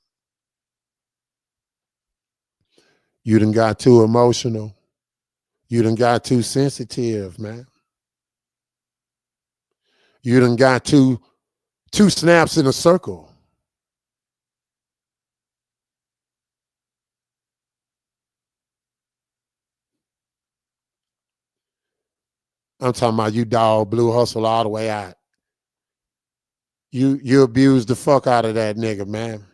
You done got too emotional. You done got too sensitive, man. You done got two snaps in a circle. I'm talking about you dog blue hustle all the way out. You abused the fuck out of that nigga, man.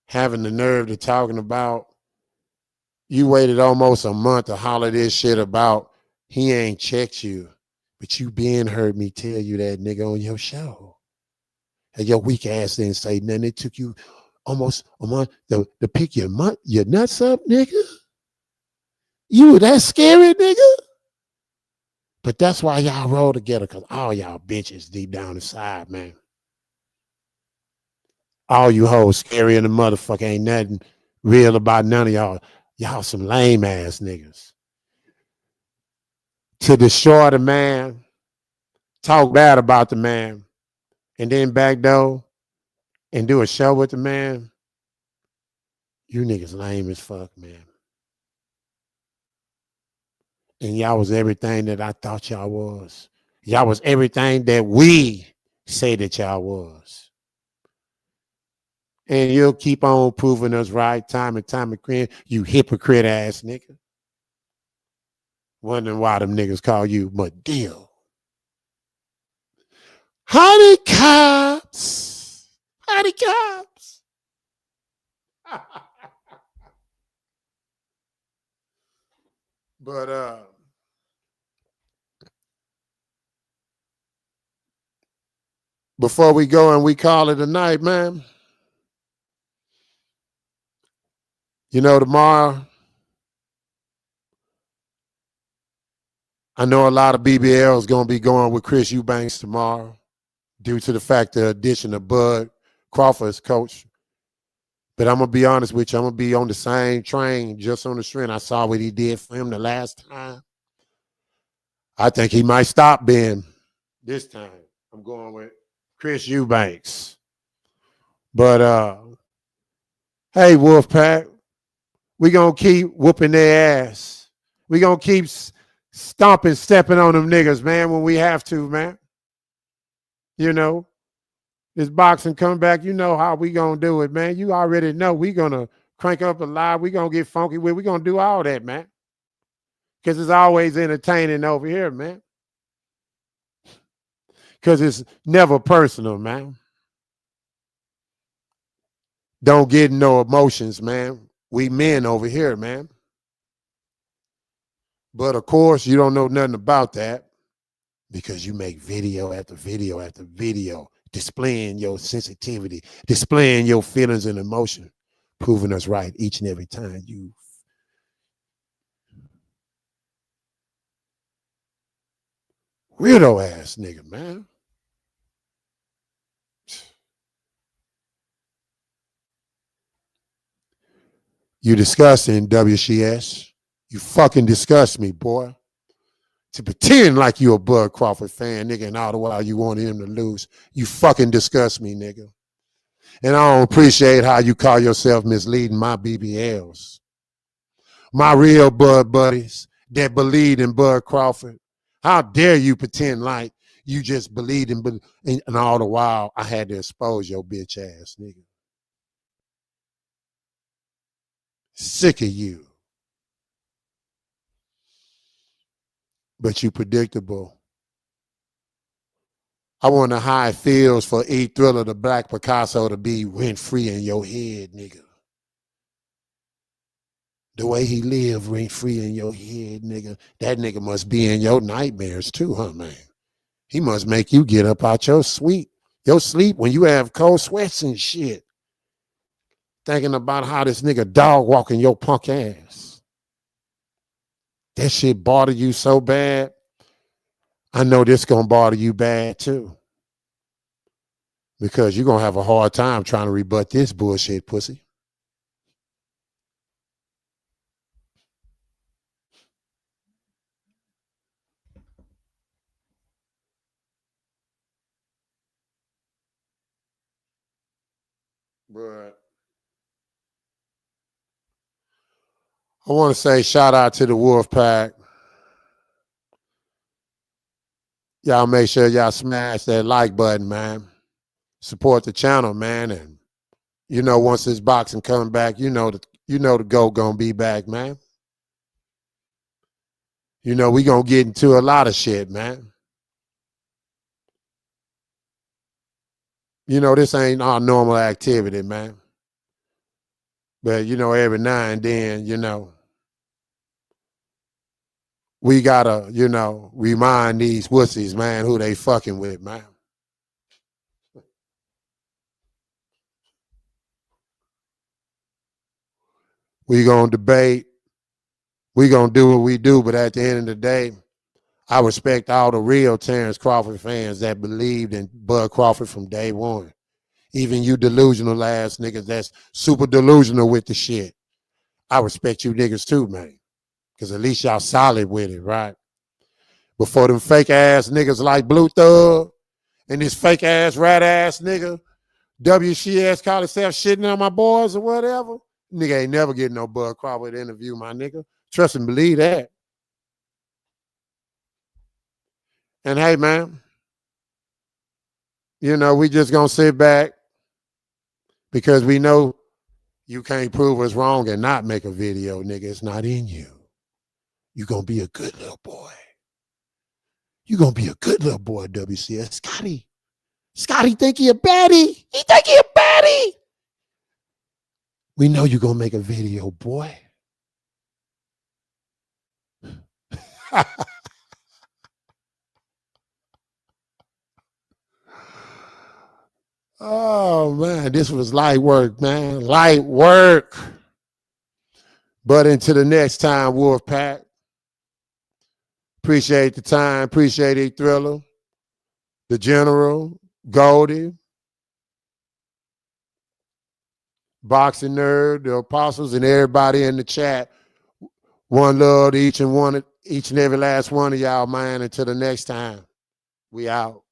Having the nerve to talking about you waited almost a month to holler this shit about he ain't checked you. But you been heard me tell you that nigga on your show. And your weak ass didn't say nothing. It took you almost a month to pick your nuts up, nigga. You were that scary, nigga. But that's why y'all roll together, because all y'all bitches deep down inside, man. All you hoes scary in the motherfucker. Ain't nothing real about none of y'all. Y'all some lame ass niggas. To destroy the man, talk bad about the man, and then backdoor and do a show with the man. You niggas lame as fuck, man. And y'all was everything that I thought y'all was. Y'all was everything that we say that y'all was. And you'll keep on proving us right time and time again, you hypocrite ass nigga. Wondering why them niggas call you Medill. Honey cops. Honey cops. But before we go and we call it a night, man, you know, tomorrow, I know a lot of BBLs going to be going with Chris Eubanks tomorrow due to the fact the addition of Bud Crawford's coach. But I'm going to be honest with you. I'm going to be on the same train, just on the strength. I saw what he did for him the last time. I think he might stop being this time. I'm going with Chris Eubanks. But, hey, Wolfpack, we going to keep whooping their ass. We going to keep stomping, stepping on them niggas, man, when we have to, man. You know, this boxing coming back, you know how we going to do it, man. You already know we going to crank up a live. We going to get funky with. We going to do all that, man. Because it's always entertaining over here, man. Because it's never personal, man. Don't get no emotions, man. We men over here, man. But of course, you don't know nothing about that because you make video after video after video, displaying your sensitivity, displaying your feelings and emotion, proving us right each and every time. You weirdo ass nigga, man. You disgusting, WCS. You fucking disgust me, boy. To pretend like you a Bud Crawford fan, nigga, and all the while you wanted him to lose. You fucking disgust me, nigga. And I don't appreciate how you call yourself misleading my BBLs. My real Bud buddies that believed in Bud Crawford. How dare you pretend like you just believed in, and all the while I had to expose your bitch ass, nigga. Sick of you. But you predictable. I wonder how it feels for E Thriller, the Black Picasso, to be rent free in your head, nigga. The way he live rent free in your head, nigga. That nigga must be in your nightmares too, huh, man? He must make you get up out your sleep when you have cold sweats and shit. Thinking about how this nigga dog walking your punk ass. That shit bother you so bad. I know this gonna bother you bad too. Because you're gonna have a hard time trying to rebut this bullshit, pussy. But I want to say shout out to the WolfPack. Y'all make sure y'all smash that like button, man. Support the channel, man. And you know, once this boxing coming back, you know the GOAT gonna be back, man. You know, we gonna get into a lot of shit, man. You know, this ain't our normal activity, man. But you know, every now and then, you know, we gotta, you know, remind these wussies, man, who they fucking with, man. We gonna debate. We gonna do what we do, but at the end of the day, I respect all the real Terrence Crawford fans that believed in Bud Crawford from day one. Even you delusional ass niggas that's super delusional with the shit. I respect you niggas too, man. Because at least y'all solid with it, right? Before them fake ass niggas like Blue Thug and this fake ass rat ass nigga, WCS call himself shitting on my boys or whatever. Nigga ain't never getting no Bud Crawford interview, my nigga. Trust and believe that. And hey, man, you know, we just gonna sit back because we know you can't prove us wrong and not make a video, nigga. It's not in you. You gonna be a good little boy. You gonna be a good little boy, WCS. Scotty think he a baddie. He think he a baddie. We know you gonna make a video, boy. Oh man, this was light work, man. Light work. But until the next time, WolfPack. Appreciate the time. Appreciate it, Thriller, the General, Goldie, Boxing Nerd, the Apostles, and everybody in the chat. One love to each and every last one of y'all, man. Until the next time, we out.